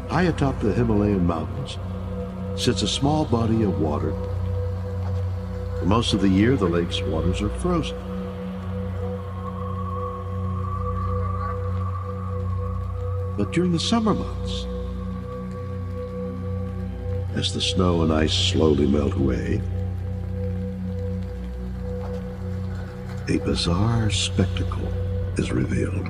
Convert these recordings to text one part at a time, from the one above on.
High atop the Himalayan mountains sits a small body of water. For most of the year, the lake's waters are frozen. But during the summer months, as the snow and ice slowly melt away, a bizarre spectacle is revealed.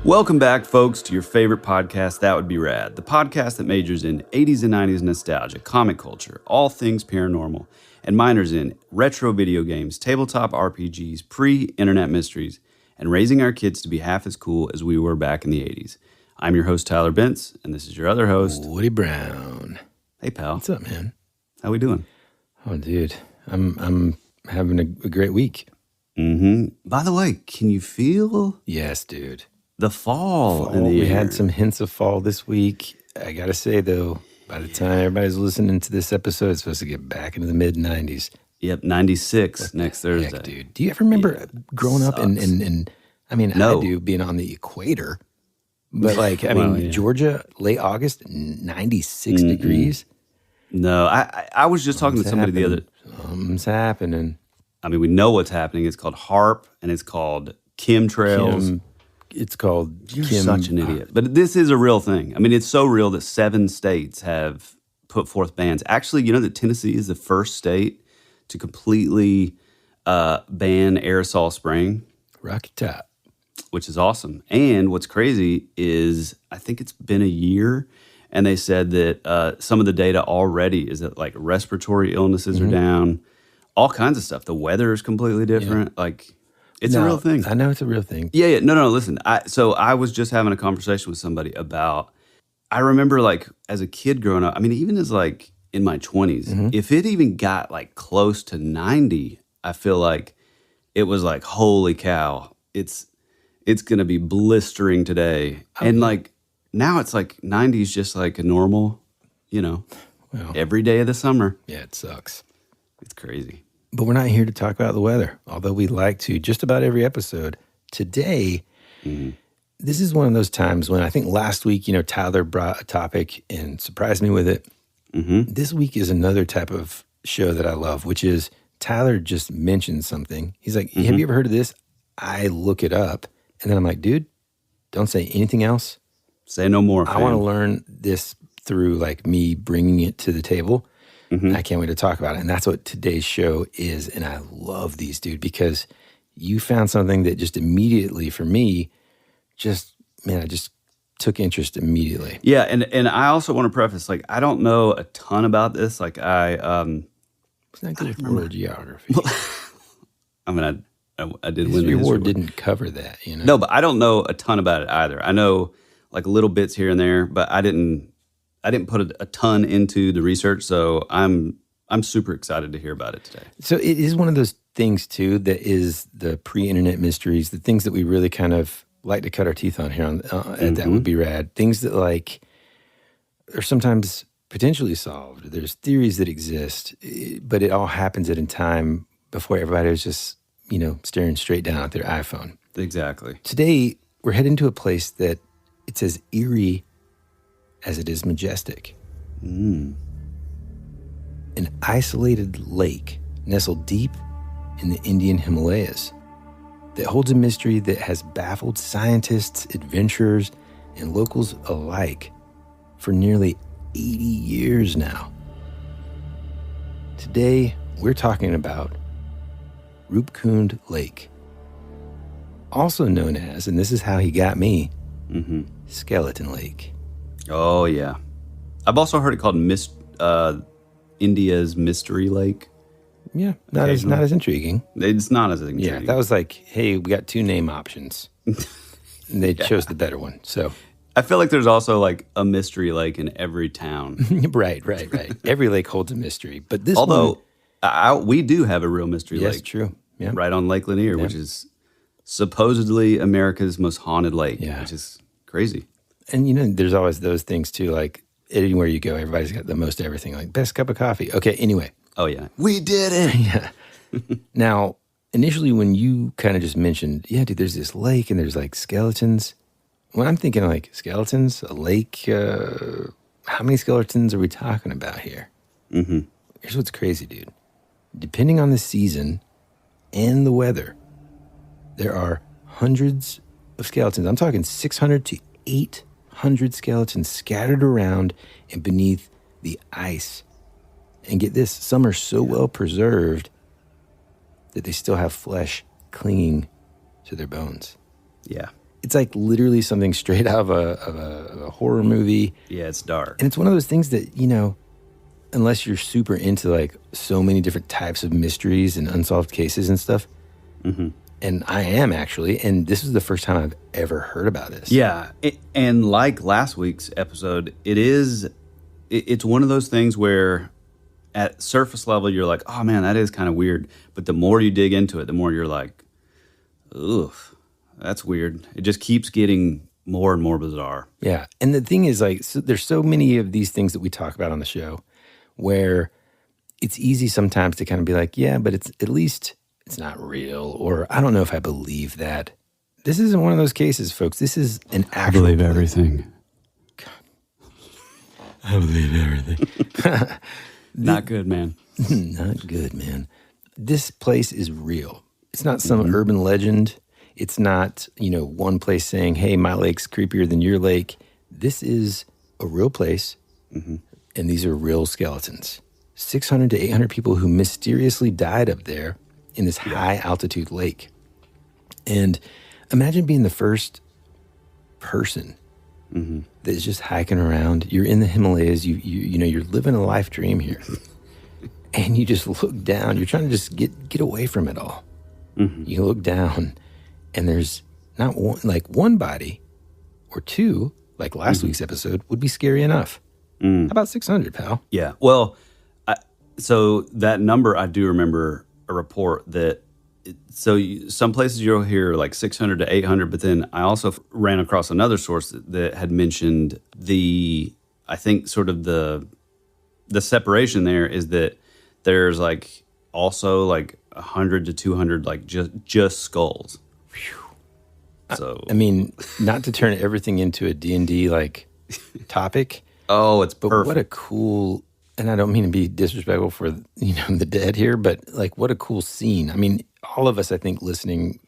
Welcome back, folks, to your favorite podcast, That Would Be Rad, the podcast that majors in 80s and 90s nostalgia, comic culture, all things paranormal, and minors in retro video games, tabletop RPGs, pre-internet mysteries, and raising our kids to be half as cool as we were back in the 80s. I'm your host, Tyler Bentz, and this is your other host, Woody Brown. Hey, pal. What's up, man? How we doing? Oh, dude, I'm having a great week. By the way, can you feel Yes, dude. the fall in the We air? had some hints of fall this week. I gotta say, though, by the time everybody's listening to this episode, it's supposed to get back into the mid-90s. Yep, 96 next Thursday. Heck, dude. Do you ever remember growing up and I mean, No. I do, being on the equator, but like, I mean, Well, yeah. Georgia, late August, 96 degrees. No, I was just talking to somebody the other. Something's happening. I mean, we know what's happening. It's called HARP, and it's called chemtrails. It's called You're such an idiot. But this is a real thing. I mean, it's so real that 7 states have put forth bans. Actually, you know that Tennessee is the first state to completely ban aerosol spraying, Rocky Top. which is awesome. And what's crazy is I think it's been a year, and they said that some of the data already is that like respiratory illnesses are down, all kinds of stuff. The weather is completely different. Like, it's a real thing. I know it's a real thing. Yeah. No. Listen, so I was just having a conversation with somebody about, I remember like as a kid growing up, I mean, even as like in my 20s, if it even got like close to 90, I feel like it was like, holy cow, it's going to be blistering today. And like now it's like 90 is just like a normal, every day of the summer. Yeah, it sucks. It's crazy. But we're not here to talk about the weather, although we like to just about every episode. Today, this is one of those times when I think last week, Tyler brought a topic and surprised me with it. This week is another type of show that I love, which is Tyler just mentioned something. He's like, have you ever heard of this? I look it up. And then I'm like, dude, don't say anything else. Say no more, I fam. want to learn this through like me bringing it to the table. And I can't wait to talk about it. And that's what today's show is. And I love these, dude, because you found something that just immediately, for me, I just took interest immediately. Yeah, and I also want to preface, like, I don't know a ton about this. Like, It's not good for world geography. I mean, I did win the History history Award award. didn't cover that, No, but I don't know a ton about it either. I know like little bits here and there, but I didn't put a ton into the research. So I'm super excited to hear about it today. So it is one of those things, too, that is the pre-internet mysteries, the things that we really kind of like to cut our teeth on here at That Would Be Rad. Things that like are sometimes potentially solved. There's theories that exist, but it all happens at a time before everybody was just, staring straight down at their iPhone. Exactly. Today, we're heading to a place that it's as eerie as it is majestic. An isolated lake nestled deep in the Indian Himalayas that holds a mystery that has baffled scientists, adventurers, and locals alike for nearly 80 years now. Today, we're talking about Roopkund Lake, also known as, and this is how he got me, Skeleton Lake. Oh, yeah. I've also heard it called India's Mystery Lake. Yeah, not as intriguing. It's not as intriguing. Yeah, that was like, hey, we got 2 name options. And they chose the better one. So I feel like there's also like a mystery lake in every town. right. Every lake holds a mystery. But this Although we do have a real mystery lake. Yes, true. Yeah. Right on Lake Lanier, which is supposedly America's most haunted lake, which is crazy. And, there's always those things, too, like anywhere you go, everybody's got the most everything, like best cup of coffee. Okay, anyway. Oh, yeah. We did it. Yeah. Now, initially when you kind of just mentioned, yeah, dude, there's this lake and there's like skeletons. When I'm thinking like skeletons, a lake, how many skeletons are we talking about here? Mm-hmm. Here's what's crazy, dude. Depending on the season and the weather, there are hundreds of skeletons. I'm talking 600 to 800 skeletons scattered around and beneath the ice. And get this, some are so well preserved that they still have flesh clinging to their bones. Yeah. It's like literally something straight out of a horror movie. Yeah, it's dark. And it's one of those things that, unless you're super into like so many different types of mysteries and unsolved cases and stuff, and I am actually, and this is the first time I've ever heard about this. Yeah, and like last week's episode, it's one of those things where at surface level, you're like, oh man, that is kind of weird. But the more you dig into it, the more you're like, ugh, that's weird. It just keeps getting more and more bizarre. Yeah. And the thing is, like, there's so many of these things that we talk about on the show where it's easy sometimes to kind of be like, yeah, but at least it's not real, or I don't know if I believe that. This isn't one of those cases, folks. This is an actual. I believe everything. I believe everything. Not good, man. Not good, man. This place is real. It's not some urban legend. It's not, one place saying, hey, my lake's creepier than your lake. This is a real place, and these are real skeletons. 600 to 800 people who mysteriously died up there in this high-altitude lake. And imagine being the first person that is just hiking around. You're in the Himalayas. You're living a life dream here. And you just look down. You're trying to just get away from it all. You look down, and there's not one body or two, like last week's episode, would be scary enough. How about 600, pal? Yeah. Well, so that number, I do remember a report that, some places you'll hear like 600 to 800, but then I also ran across another source that had mentioned I think sort of the separation there is that there's like also like 100 to 200 like just skulls. So I mean, not to turn everything into a D&D like topic. Oh, it's perfect. But what a cool, and I don't mean to be disrespectful for the dead here, but like what a cool scene. I mean, all of us, I think, listening,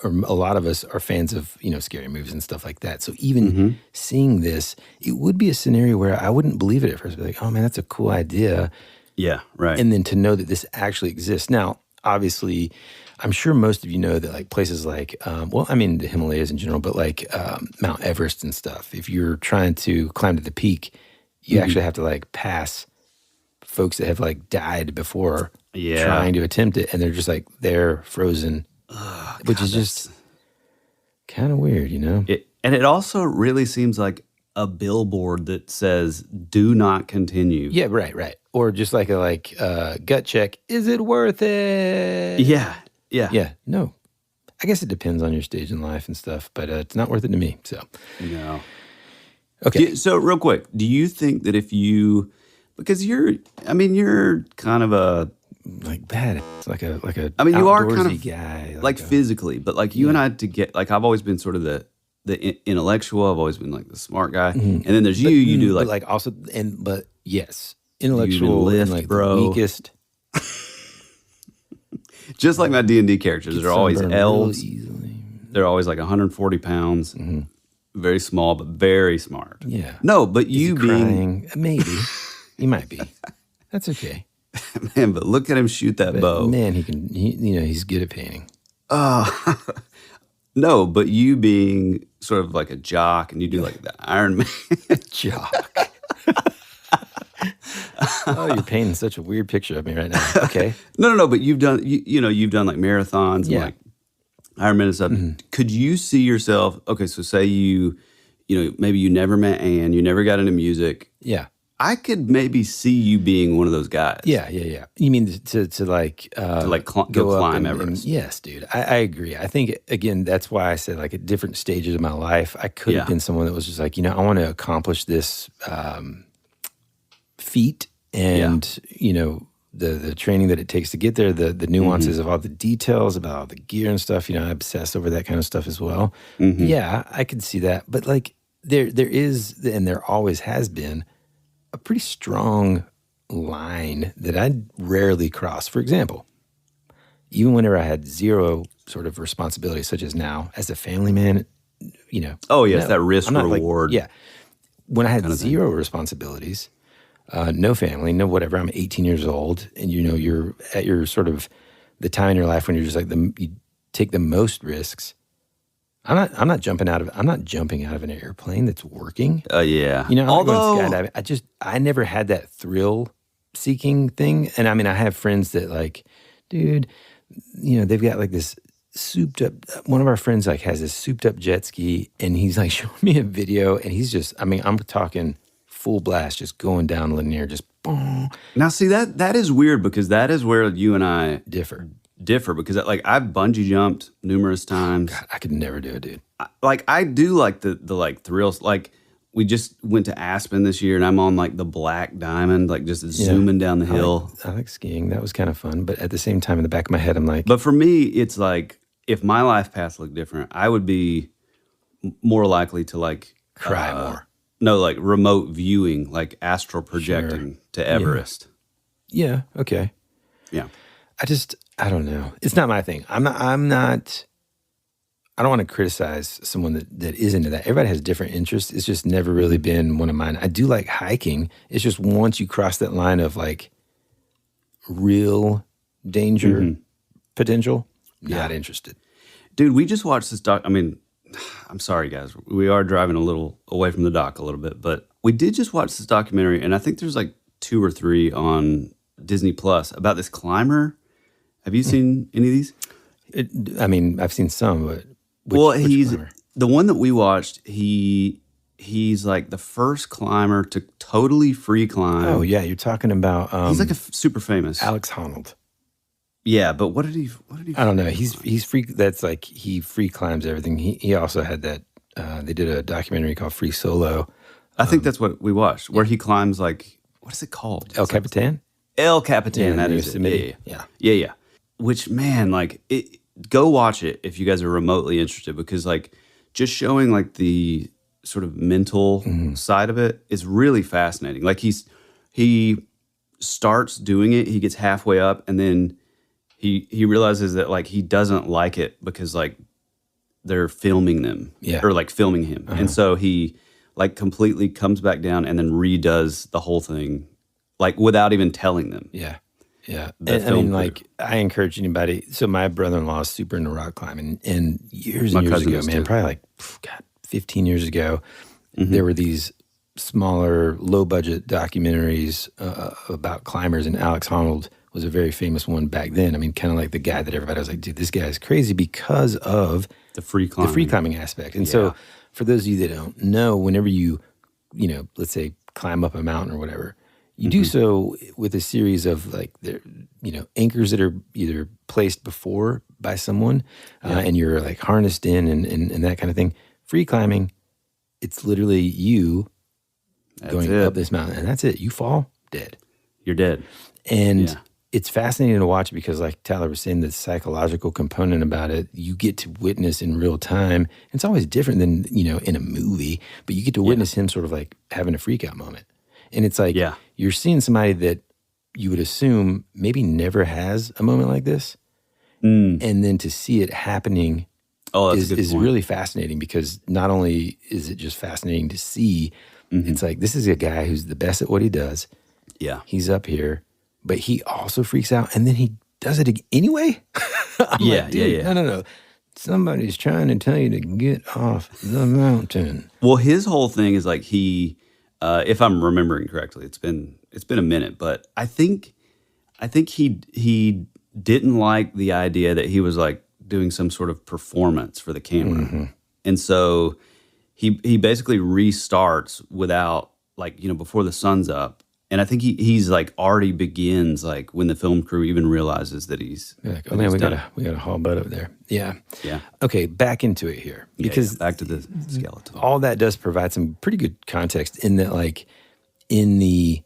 or a lot of us are fans of scary movies and stuff like that. So even seeing this, it would be a scenario where I wouldn't believe it at first. I'd be like, oh man, that's a cool idea. Yeah, right. And then to know that this actually exists. Now, obviously, I'm sure most of you know that like places like, the Himalayas in general, but like Mount Everest and stuff, if you're trying to climb to the peak, you actually have to like pass folks that have like died before trying to attempt it. And they're just like, they're frozen, which is just kind of weird, And it also really seems like a billboard that says, do not continue. Yeah, right. Or just like a gut check. Is it worth it? Yeah. Yeah, no. I guess it depends on your stage in life and stuff, but it's not worth it to me, so. No. Okay. So real quick, do you think that because you're kind of a like badass, like a I mean, you are kind of guy, like physically, but like you and I I've always been sort of the intellectual. I've always been like the smart guy, and then there's you do like also, but yes, intellectual lift, and like bro. the weakest. Just like my D&D characters, they're always elves. Easily. They're always like 140 pounds, very small but very smart. Yeah. No, but you crying, maybe he might be. That's okay. Man, but look at him shoot that bow. Man, he's good at painting. No, but you being sort of like a jock, and you do like the Iron Man jock. Oh, you're painting such a weird picture of me right now. Okay. No. But you've done, you've done like marathons and like Ironman and stuff. Could you see yourself? Okay, so say maybe you never met Ann, you never got into music. Yeah. I could maybe see you being one of those guys. Yeah. You mean to go climb Everest? Yes, dude. I agree. I think, again, that's why I said like at different stages of my life, I could have been someone that was just like, I want to accomplish this feat and, the training that it takes to get there, the nuances of all the details about all the gear and stuff. I obsess over that kind of stuff as well. Yeah, I could see that. But like there is, and there always has been, a pretty strong line that I rarely cross. For example, even whenever I had zero sort of responsibility, such as now, as a family man, Oh, yes, that risk reward. When I had zero responsibilities, no family, no whatever, I'm 18 years old, and you're at your sort of the time in your life when you're just like you take the most risks. I'm not jumping out of an airplane that's working. Yeah. I'm not going skydiving. I never had that thrill seeking thing. And I mean, I have friends that like, dude, they've got like this souped up, one of our friends like has this souped up jet ski, and he's like showing me a video, and he's just, I'm talking full blast, just going down linear, just boom. Now see, that is weird, because that is where you and I differ because like I've bungee jumped numerous times. God, I could never do it, dude. I do like the like thrills. Like we just went to Aspen this year, and I'm on like the Black Diamond, like just zooming down the hill. I like skiing. That was kind of fun. But at the same time, in the back of my head, I'm like, but for me, it's like if my life path looked different, I would be more likely to like cry more. No, like remote viewing, like astral projecting to Everest. Yeah. Okay. Yeah. I don't know. It's not my thing. I don't want to criticize someone that is into that. Everybody has different interests. It's just never really been one of mine. I do like hiking. It's just once you cross that line of like real danger potential, not interested. Dude, we just watched this doc. I mean, I'm sorry, guys. We are driving a little away from the dock a little bit, but we did just watch this documentary, and I think there's like 2 or 3 on Disney Plus about this climber. Have you seen any of these? I've seen some, but he's climber? The one that we watched. He's like the first climber to totally free climb. Oh yeah, you're talking about. He's like a super famous Alex Honnold. Yeah, but what did he? I don't know. He's free. That's like he free climbs everything. He also had that. They did a documentary called Free Solo. I think that's what we watched, where he climbs like, what is it called? El Capitan. El Capitan. That is it. Yeah. Which, man, like, go watch it if you guys are remotely interested, because like just showing like the sort of mental side of it is really fascinating. Like he starts doing it, he gets halfway up, and then he realizes that like he doesn't like it because like they're filming them or like filming him. And so he like completely comes back down and then redoes the whole thing like without even telling them. Yeah. And, I mean, like, I encourage anybody. So my brother-in-law is super into rock climbing, and years and years ago, man, probably like 15 years ago, there were these smaller, low-budget documentaries about climbers, and Alex Honnold was a very famous one back then. I mean, kind of like the guy that everybody was like, dude, this guy is crazy because of the free climbing aspect. And so for those of you that don't know, whenever you let's say climb up a mountain or whatever, you do so with a series of like, anchors that are either placed before by someone and you're like harnessed in and that kind of thing. Free climbing, it's literally you going up this mountain, and that's it. You fall, dead. You're dead. And it's fascinating to watch because, like Tyler was saying, the psychological component about it, you get to witness in real time. It's always different than, in a movie, but you get to witness him sort of like having a freak out moment. And it's like you're seeing somebody that you would assume maybe never has a moment like this. And then to see it happening is really fascinating, because not only is it just fascinating to see, it's like this is a guy who's the best at what he does. Yeah. He's up here, but he also freaks out, and then he does it anyway. No. Somebody's trying to tell you to get off the mountain. Well, his whole thing is like he if I'm remembering correctly. It's been a minute, but I think he didn't like the idea that he was like doing some sort of performance for the camera, and so he basically restarts without like before the sun's up. And I think he's like already begins like when the film crew even realizes that he's like, oh man, we got a haul butt up there. Yeah. Okay, back into it here because back to the skeleton. All that does provide some pretty good context in that, like it's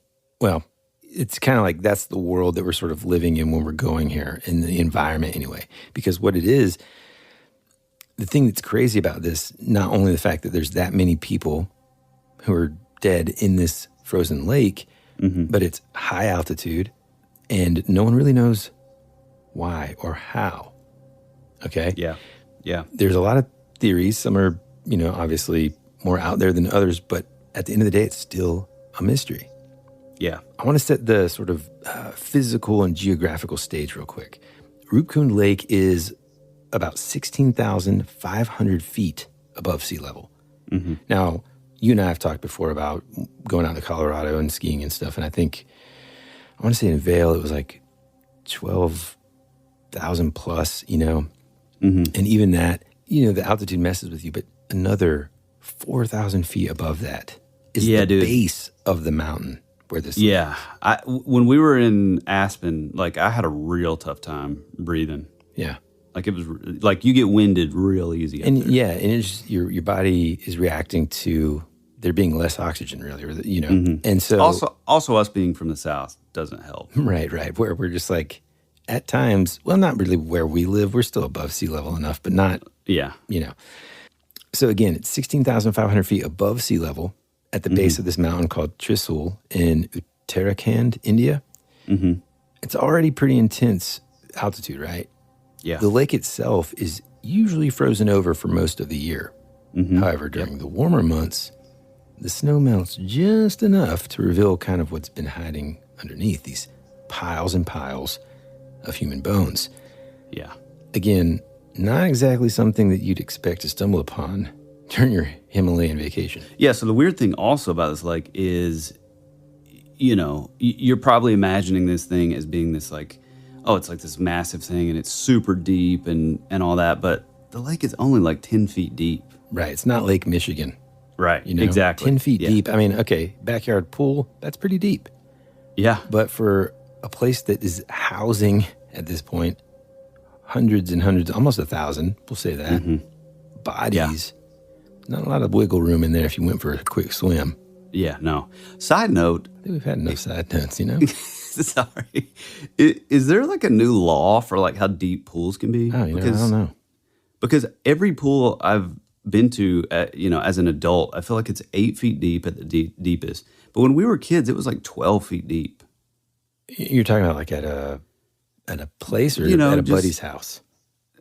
kind of like that's the world that we're sort of living in when we're going here in the environment anyway. Because what it is, the thing that's crazy about this, not only the fact that there's that many people who are dead in this frozen lake. But it's high altitude, and no one really knows why or how. Okay? Yeah. There's a lot of theories. Some are, obviously more out there than others, but at the end of the day, it's still a mystery. Yeah. I want to set the sort of physical and geographical stage real quick. Roopkund Lake is about 16,500 feet above sea level. Now, you and I have talked before about going out to Colorado and skiing and stuff, and I want to say in Vail it was like 12,000 plus, and even that, the altitude messes with you, but another 4,000 feet above that is the base of the mountain where this. Yeah, when we were in Aspen, like I had a real tough time breathing. Yeah. Like it was like you get winded real easy. And it's just, your body is reacting to there being less oxygen, really, And so also us being from the South doesn't help. Right. Where we're just like at times, well, not really where we live. We're still above sea level enough, but not. Yeah. So again, it's 16,500 feet above sea level at the base of this mountain called Trisul in Uttarakhand, India. It's already pretty intense altitude, right? Yeah. The lake itself is usually frozen over for most of the year. However, during the warmer months, the snow melts just enough to reveal kind of what's been hiding underneath these piles and piles of human bones. Yeah. Again, not exactly something that you'd expect to stumble upon during your Himalayan vacation. Yeah, so the weird thing also about this lake is, you're probably imagining this thing as being this like, oh, it's like this massive thing and it's super deep and all that, but the lake is only like 10 feet deep. Right, it's not Lake Michigan. Right, exactly. 10 feet deep. I mean, okay, backyard pool, that's pretty deep. Yeah. But for a place that is housing, at this point, hundreds and hundreds, almost 1,000, we'll say that, bodies, not a lot of wiggle room in there if you went for a quick swim. Yeah, no. Side note. I think we've had enough side notes, Sorry. Is there like a new law for like how deep pools can be? Oh, I don't know. Because every pool I've been to, as an adult, I feel like it's 8 feet deep at the deepest. But when we were kids, it was like 12 feet deep. You're talking about like at a place or at a buddy's house?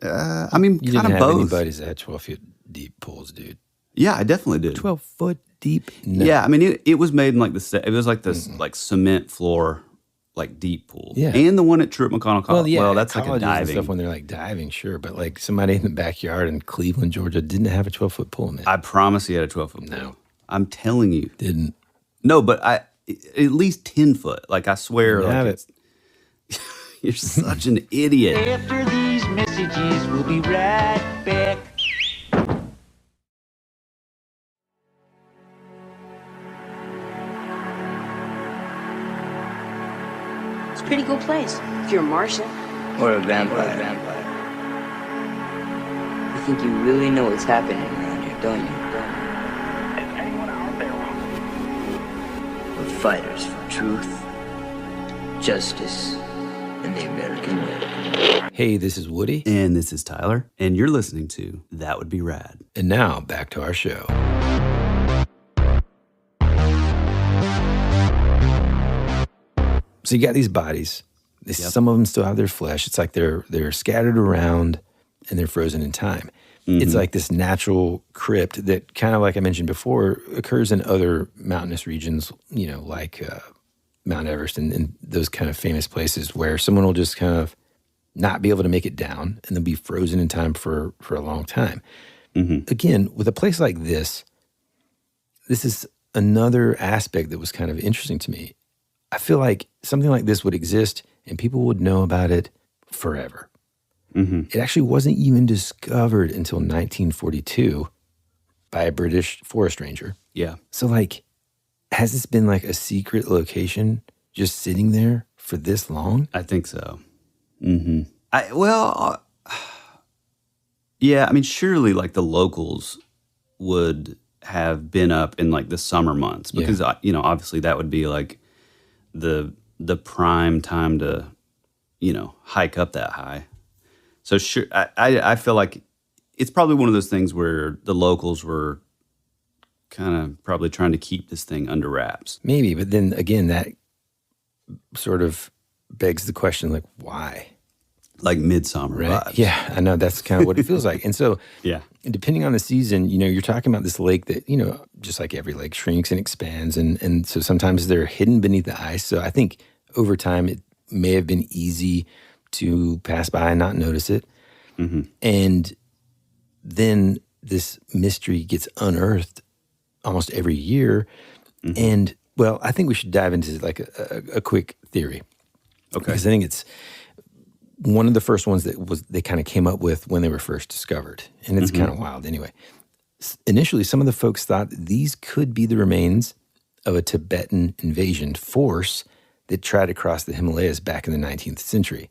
I mean, you kind didn't of have both. any buddies that had 12 feet deep pools, dude. Yeah, I definitely did. 12 foot deep? No. Yeah, I mean, it was made in like it was like this like cement floor, like deep pool. Yeah. And the one at Truett McConnell College. Well, that's like a colleges diving. and stuff when they're like diving, sure. But like somebody in the backyard in Cleveland, Georgia didn't have a 12-foot pool, man. I promise he had a 12-foot pool. No. I'm telling you. Didn't. No, but at least 10 foot. Like I swear. Didn't have it. You're such an idiot. After these messages, we'll be right back. It's a pretty cool place if you're a Martian. Or a vampire. You think you really know what's happening around here, don't you? Is anyone out there? We're fighters for truth, justice, and the American way. Hey, this is Woody. And this is Tyler. And you're listening to That Would Be Rad. And now back to our show. So you got these bodies. Some of them still have their flesh. It's like they're scattered around and they're frozen in time. It's like this natural crypt that kind of like I mentioned before occurs in other mountainous regions, like Mount Everest and those kind of famous places where someone will just kind of not be able to make it down and they'll be frozen in time for a long time. Again, with a place like this is another aspect that was kind of interesting to me. I feel like something like this would exist and people would know about it forever. It actually wasn't even discovered until 1942 by a British forest ranger. Yeah. So, like, has this been like a secret location just sitting there for this long? I think so. Yeah, I mean, surely like the locals would have been up in like the summer months because, obviously that would be like the prime time to, hike up that high. So sure, I feel like it's probably one of those things where the locals were kind of probably trying to keep this thing under wraps. Maybe, but then again, that sort of begs the question, like, why? Like midsummer vibes. Yeah, I know. That's kind of what it feels like. And so, Yeah. depending on the season, you're talking about this lake that, just like every lake shrinks and expands. And so sometimes they're hidden beneath the ice. So I think over time, it may have been easy to pass by and not notice it. And then this mystery gets unearthed almost every year. And, well, I think we should dive into like a quick theory. Okay. Because I think it's one of the first ones that they kind of came up with when they were first discovered. And it's kind of wild anyway. Initially, some of the folks thought that these could be the remains of a Tibetan invasion force that tried to cross the Himalayas back in the 19th century.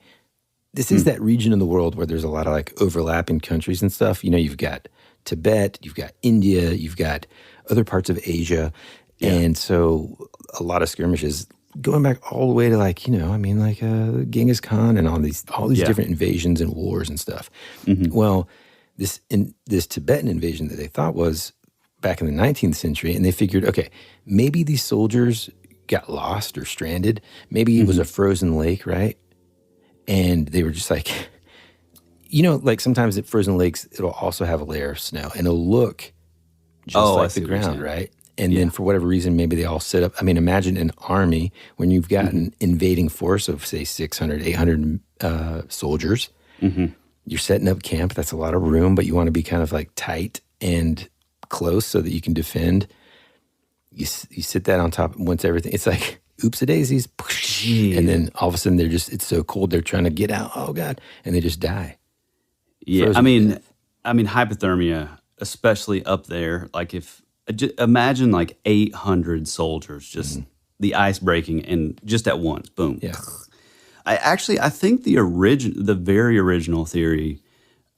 This is that region of the world where there's a lot of like overlapping countries and stuff. You've got Tibet, you've got India, you've got other parts of Asia. And so a lot of skirmishes going back all the way to like, Genghis Khan and all these different invasions and wars and stuff. Well, this Tibetan invasion that they thought was back in the 19th century, and they figured, okay, maybe these soldiers got lost or stranded. Maybe it was a frozen lake, right? And they were just like, like sometimes at frozen lakes, it'll also have a layer of snow and it'll look just like the ground, right? And then for whatever reason, maybe they all sit up. I mean, imagine an army when you've got an invading force of, say, 600, 800 soldiers. You're setting up camp. That's a lot of room, but you want to be kind of like tight and close so that you can defend. You sit that on top once everything. It's like, oops-a-daisies. And then all of a sudden, it's so cold, they're trying to get out. Oh, God. And they just die. Yeah, Frozen I mean, hypothermia, especially up there, like imagine like 800 soldiers, just the ice breaking and just at once, boom. Yeah. I think the very original theory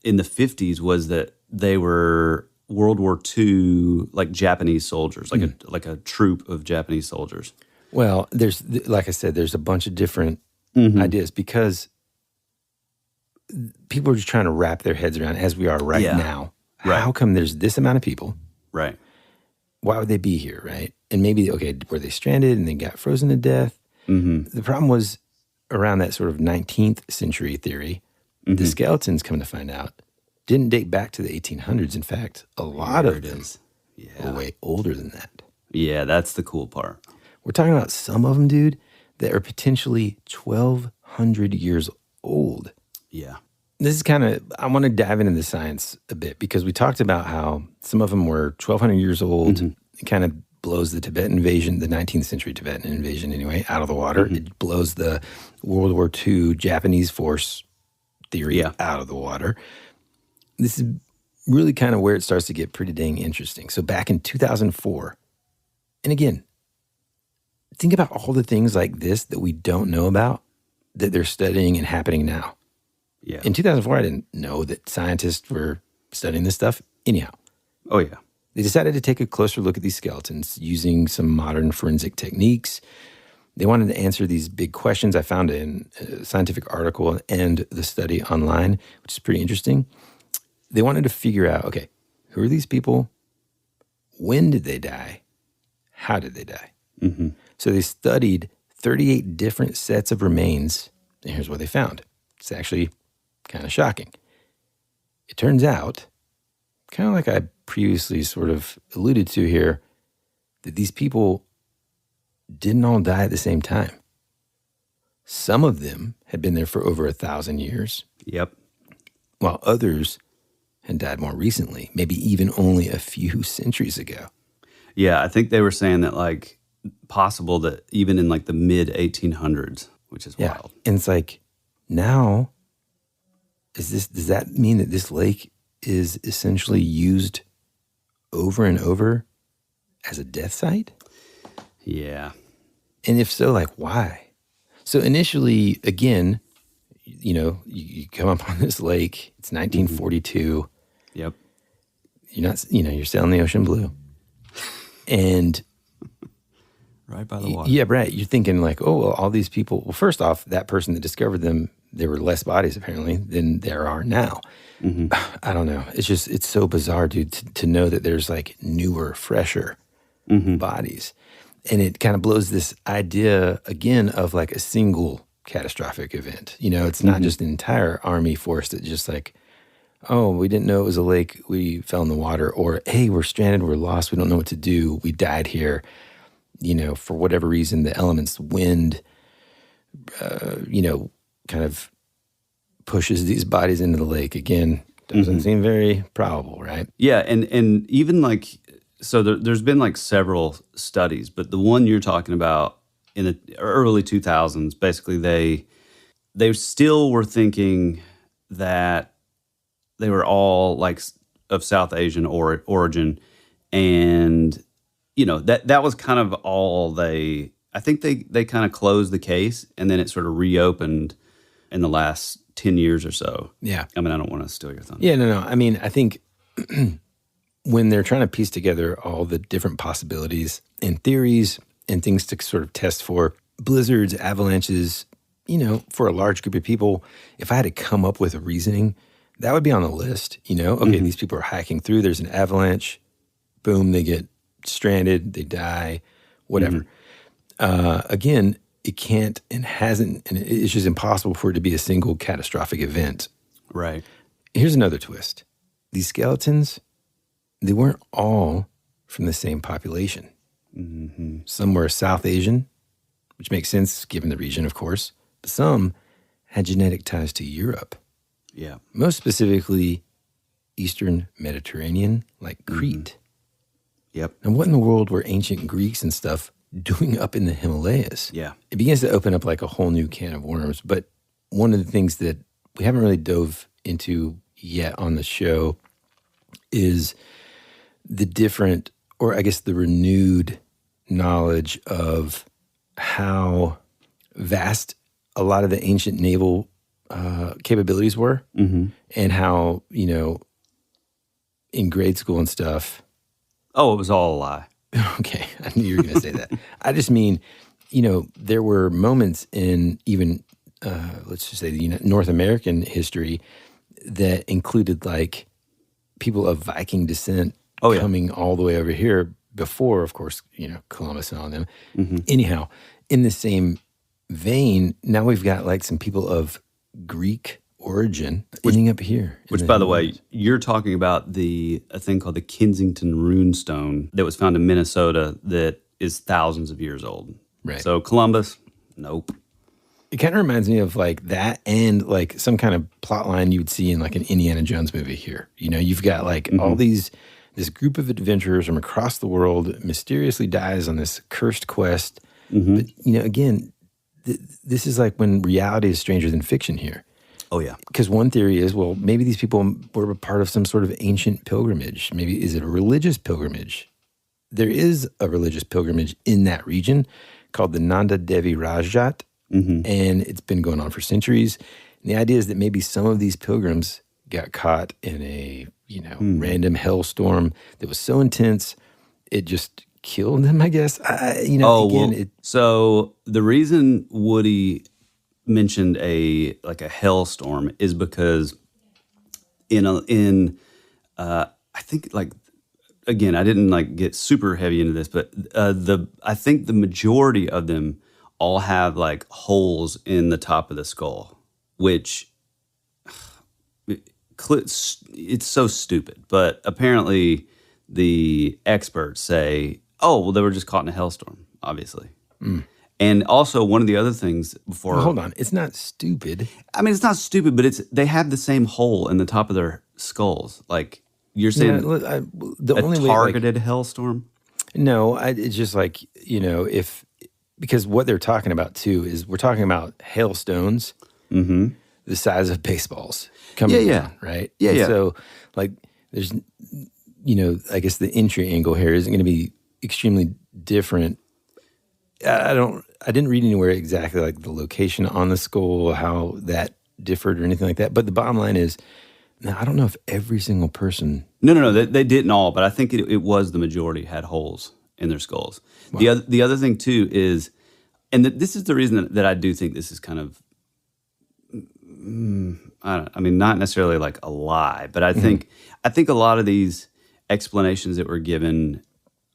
in the 50s was that they were World War II, like Japanese soldiers, like a troop of Japanese soldiers. Well, like I said, there's a bunch of different ideas because people are just trying to wrap their heads around, as we are right now. Right. How come there's this amount of people? Right. Why would they be here, right? And maybe, okay, were they stranded and they got frozen to death? The problem was around that sort of 19th century theory, the skeletons, come to find out, didn't date back to the 1800s. In fact, a lot of them are way older than that. Yeah, that's the cool part. We're talking about some of them, dude, that are potentially 1,200 years old. Yeah. This is I want to dive into the science a bit because we talked about how some of them were 1,200 years old. It kind of blows the Tibetan invasion, the 19th century Tibetan invasion anyway, out of the water. It blows the World War II Japanese force theory out of the water. This is really kind of where it starts to get pretty dang interesting. So back in 2004, and again, think about all the things like this that we don't know about that they're studying and happening now. Yeah. In 2004, I didn't know that scientists were studying this stuff. Anyhow. Oh, yeah. They decided to take a closer look at these skeletons using some modern forensic techniques. They wanted to answer these big questions. I found it in a scientific article and the study online, which is pretty interesting. They wanted to figure out, okay, who are these people? When did they die? How did they die? So they studied 38 different sets of remains, and here's what they found. It's actually kind of shocking. It turns out, kind of like I previously sort of alluded to here, that these people didn't all die at the same time. Some of them had been there for over 1,000 years. Yep. While others had died more recently, maybe even only a few centuries ago. Yeah, I think they were saying that like possible that even in like the mid 1800s, which is wild. And it's like, now, does that mean that this lake is essentially used over and over as a death site? Yeah. And if so, like, why? So initially, again, you come up on this lake. It's 1942. Yep. You're sailing the ocean blue. And right by the water. Yeah, right. You're thinking like, oh, well, all these people. Well, first off, that person that discovered them, there were less bodies apparently than there are now. I don't know. It's so bizarre, dude, to know that there's like newer, fresher bodies. And it kind of blows this idea again of like a single catastrophic event. It's not just an entire army force that just like, oh, we didn't know it was a lake, we fell in the water, or hey, we're stranded, we're lost, we don't know what to do, we died here. For whatever reason, the elements, wind, kind of pushes these bodies into the lake. Again, doesn't seem very probable, right? Yeah, and even like, so there's been like several studies, but the one you're talking about in the early 2000s, basically they still were thinking that they were all like of South Asian origin, and that was kind of all I think they kind of closed the case, and then it sort of reopened in the last 10 years or so. Yeah. I mean, I don't want to steal your thunder. Yeah, no. I mean, I think when they're trying to piece together all the different possibilities and theories and things to sort of test for blizzards, avalanches, for a large group of people, if I had to come up with a reasoning, that would be on the list. Okay, these people are hiking through, there's an avalanche, boom, they get stranded, they die, whatever. Again, it can't and hasn't, and it's just impossible for it to be a single catastrophic event. Right. Here's another twist. These skeletons, they weren't all from the same population. Some were South Asian, which makes sense given the region, of course. But some had genetic ties to Europe. Yeah. Most specifically, Eastern Mediterranean, like Crete. Yep. And what in the world were ancient Greeks and stuff doing up in the Himalayas? Yeah. It begins to open up like a whole new can of worms. But one of the things that we haven't really dove into yet on the show is the different, or I guess the renewed knowledge of how vast a lot of the ancient naval capabilities were, and how, in grade school and stuff. Oh, it was all a lie. Okay, I knew you were going to say that. I just mean, there were moments in even, let's just say the North American history that included like people of Viking descent coming all the way over here before, of course, Columbus and all them. Anyhow, in the same vein, now we've got like some people of Greek origin ending up here. Which, by the way, you're talking about a thing called the Kensington Rune Stone that was found in Minnesota that is thousands of years old. Right. So Columbus, nope. It kind of reminds me of like that and like some kind of plot line you would see in like an Indiana Jones movie here. You've got like all this group of adventurers from across the world mysteriously dies on this cursed quest. But, again, this is like when reality is stranger than fiction here. Oh, yeah. Because one theory is, well, maybe these people were a part of some sort of ancient pilgrimage. Maybe is it a religious pilgrimage? There is a religious pilgrimage in that region called the Nanda Devi Rajat, and it's been going on for centuries. And the idea is that maybe some of these pilgrims got caught in a, random hailstorm that was so intense, it just killed them, I guess. So the reason Woody mentioned a hailstorm is because I think like, again, I didn't like get super heavy into this, but I think the majority of them all have like holes in the top of the skull, which it's so stupid. But apparently the experts say, oh, well, they were just caught in a hailstorm, obviously. And also, one of the other things before... Well, hold on. It's not stupid. I mean, it's not stupid, but they have the same hole in the top of their skulls. Like, you're saying the only targeted hailstorm? No, it's just like, because what they're talking about too is we're talking about hailstones the size of baseballs coming down, right? Yeah, and yeah. So, like, there's, I guess the entry angle here isn't going to be extremely different. I didn't read anywhere exactly like the location on the skull, how that differed or anything like that. But the bottom line is, now I don't know if every single person. No. They didn't all, but I think it was the majority had holes in their skulls. Wow. The other thing too is, and this is the reason that I do think this is kind of, I mean, not necessarily like a lie, but I think a lot of these explanations that were given,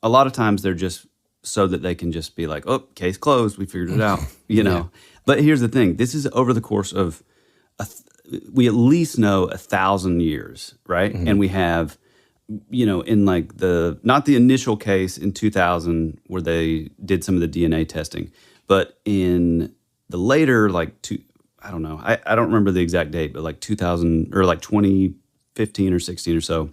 a lot of times they're just so that they can just be like, oh, case closed, we figured it out, you know. But here's the thing: this is over the course of we at least know 1,000 years, right? And we have, in like not the initial case in 2000 where they did some of the DNA testing, but in the later, like, I don't know, I don't remember the exact date, but like 2000 or like 2015 or 16 or so,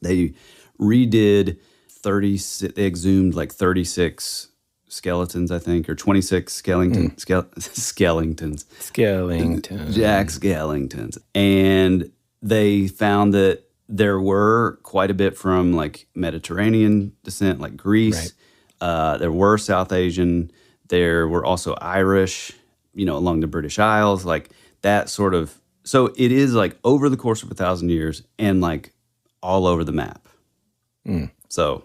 they redid they exhumed like 36 skeletons, I think, or 26 skeletons. Jack Skellingtons. And they found that there were quite a bit from like Mediterranean descent, like Greece. Right. There were South Asian. There were also Irish, along the British Isles, like that sort of. So it is like over the course of 1,000 years and like all over the map. So.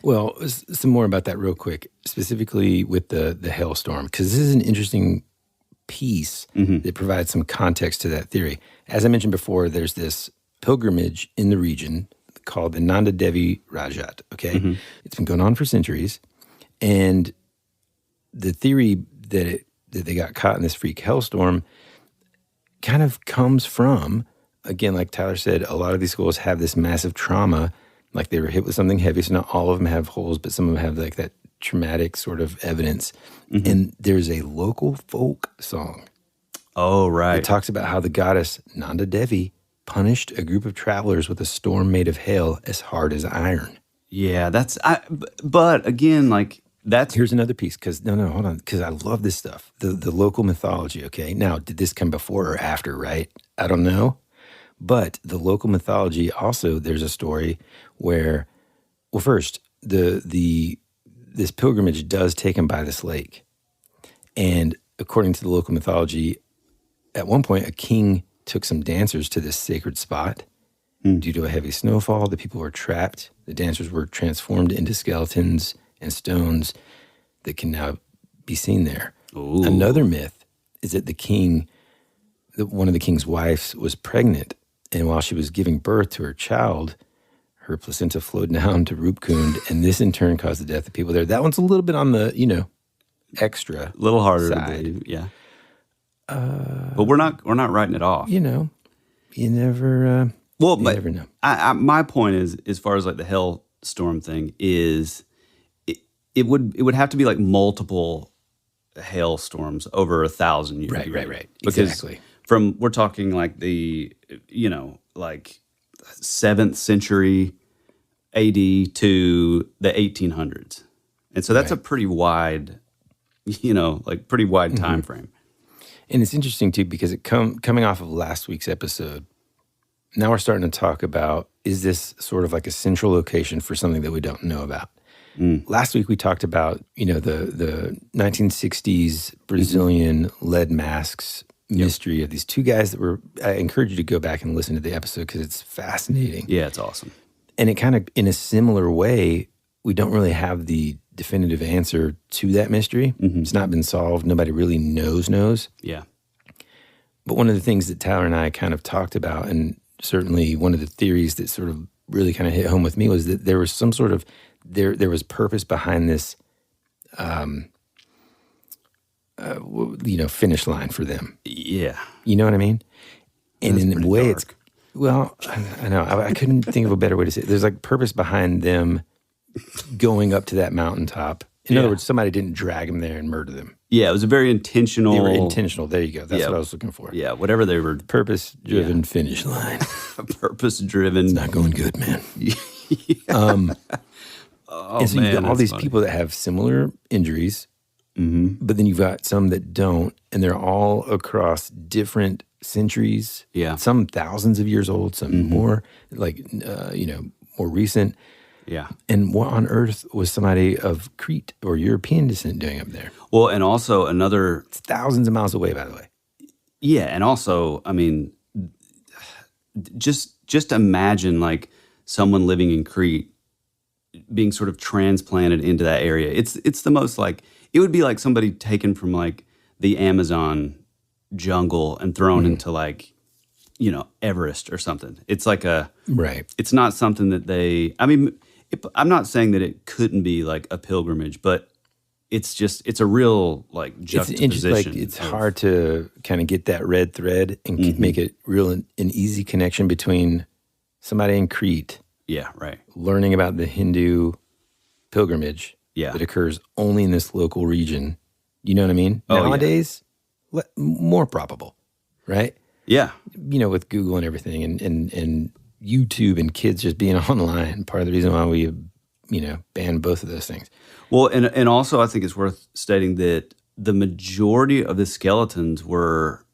Well, some more about that real quick, specifically with the hailstorm, because this is an interesting piece that provides some context to that theory. As I mentioned before, there's this pilgrimage in the region called the Nanda Devi Rajat, okay? It's been going on for centuries, and the theory that they got caught in this freak hailstorm kind of comes from, again, like Tyler said, a lot of these schools have this massive trauma. Like they were hit with something heavy, so not all of them have holes, but some of them have like that traumatic sort of evidence. And there's a local folk song. Oh, right. It talks about how the goddess Nanda Devi punished a group of travelers with a storm made of hail as hard as iron. Yeah, but again, like that's... Here's another piece, because, no, hold on, because I love this stuff. The local mythology, okay? Now, did this come before or after, right? I don't know. But the local mythology also, there's a story where, well, first, this pilgrimage does take him by this lake. And according to the local mythology, at one point, a king took some dancers to this sacred spot. Due to a heavy snowfall, the people were trapped. The dancers were transformed into skeletons and stones that can now be seen there. Ooh. Another myth is that one of the king's wives was pregnant. And while she was giving birth to her child, her placenta flowed down to Roopkund, and this in turn caused the death of people there. That one's a little bit on the, extra, a little harder side. to believe, yeah. But we're not writing it off. You never. Never know. My point is, as far as like the hailstorm thing is, it would have to be like multiple hailstorms over 1,000 years. Right. Because exactly. we're talking like the, like 7th century AD to the 1800s. And so that's a pretty wide, time frame. And it's interesting too, because coming off of last week's episode, now we're starting to talk about, is this sort of like a central location for something that we don't know about? Last week we talked about, the 1960s Brazilian lead masks mystery of these two guys I encourage you to go back and listen to the episode because it's fascinating. Yeah, it's awesome. And it kind of, in a similar way, we don't really have the definitive answer to that mystery. It's not been solved. Nobody really knows. Yeah. But one of the things that Tyler and I kind of talked about, and certainly one of the theories that sort of really kind of hit home with me, was that there was some sort of, there was purpose behind this, finish line for them. Yeah. You know what I mean? And That's in a way, dark. I know. I couldn't think of a better way to say it. There's like purpose behind them going up to that mountaintop. In other words, somebody didn't drag them there and murder them. Yeah, it was a very intentional. They were intentional. There you go. That's what I was looking for. Yeah, whatever they were. Purpose-driven finish line. Purpose-driven. It's not going good, man. Oh, and so you've got all that's these funny. people that have similar injuries, but then you've got some that don't, and they're all across different centuries. Yeah. Some thousands of years old, some more, more recent. Yeah. And what on earth was somebody of Crete or European descent doing up there? Well, and also another, It's thousands of miles away, by the way. yeah, and also, I mean, just imagine like someone living in Crete being sort of transplanted into that area. It's the most like, it would be like somebody taken from like the Amazon jungle and thrown into like, Everest or something. It's like Right. it's not something that I'm not saying that it couldn't be like a pilgrimage, but it's a real like It's juxtaposition. interesting. Like, it's hard to kind of get that red thread and make it real an easy connection between somebody in Crete Yeah, right. learning about the Hindu pilgrimage Yeah. that occurs only in this local region. You know what I mean? Oh, yeah. Nowadays, more probable, right? Yeah. With Google and everything and YouTube and kids just being online, part of the reason why we, banned both of those things. Well, and also I think it's worth stating that the majority of the skeletons were,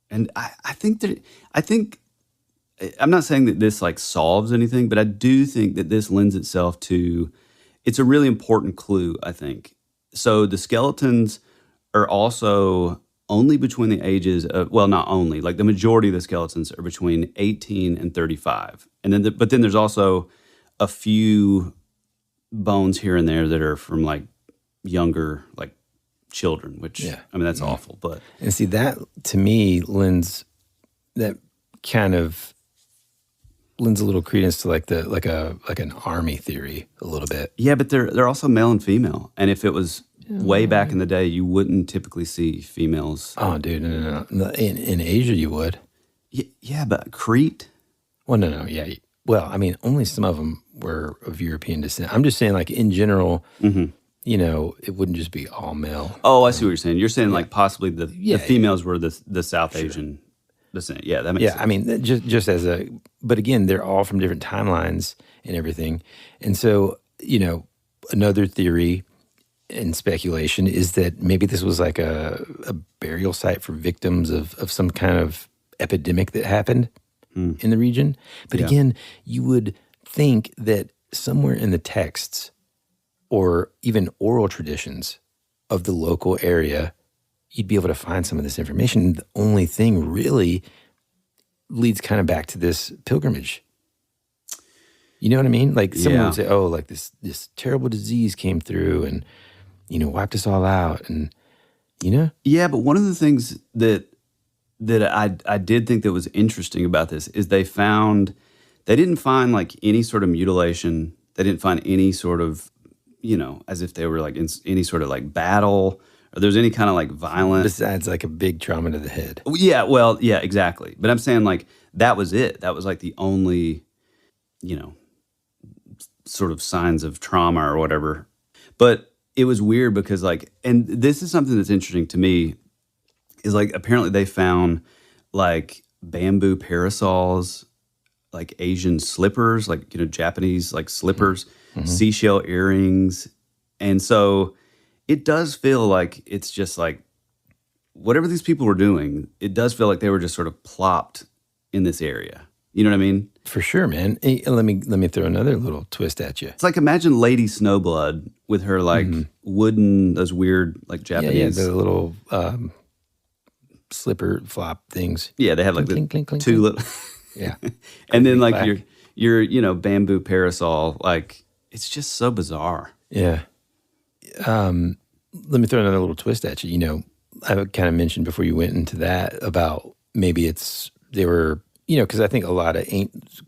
and I think I'm not saying that this like solves anything, but I do think that this lends itself to, it's a really important clue, I think. So the skeletons are also only between the ages of, well, not only, like the majority of the skeletons are between 18 and 35. And then, but then there's also a few bones here and there that are from like younger, like children, which, Yeah. I mean, that's awful, but. And see, that to me lends a little credence to like an army theory a little bit. Yeah, but they're also male and female. And if it was way back in the day, you wouldn't typically see females. Oh, dude, no. In Asia, you would. Yeah, but Crete? Well, no, yeah. Well, I mean, only some of them were of European descent. I'm just saying, like, in general, it wouldn't just be all male. Oh, I see what you're saying. You're saying like possibly the females were the South Sure. Asian descent. Yeah, that makes sense. I mean, just as but again, they're all from different timelines and everything. And so, another theory and speculation is that maybe this was like a burial site for victims of some kind of epidemic that happened in the region. But again, you would think that somewhere in the texts or even oral traditions of the local area, you'd be able to find some of this information. The only thing really leads kind of back to this pilgrimage. You know what I mean? Like someone would say, oh, like this terrible disease came through and, wiped us all out. And, Yeah, but one of the things that I did think that was interesting about this is they didn't find like any sort of mutilation. They didn't find any sort of, as if they were like in any sort of like battle or there's any kind of like violent. besides like a big trauma to the head. Yeah, well, yeah, exactly. But I'm saying like that was it. That was like the only, sort of signs of trauma or whatever. But it was weird because like, and this is something that's interesting to me, is like apparently they found like bamboo parasols, like Asian slippers, like, Japanese like slippers, seashell earrings. And so it does feel like it's just like whatever these people were doing, it does feel like they were just sort of plopped in this area. You know what I mean? For sure, man. Hey, let me throw another little twist at you. It's like imagine Lady Snowblood with her like wooden, those weird like Japanese. Yeah, the little slipper flop things. Yeah, they have like Clink, clink, clink, two clink. little, Yeah. and then like Black. your bamboo parasol. Like it's just so bizarre. Yeah. Let me throw another little twist at you. I kind of mentioned before you went into that about maybe they were, because I think a lot of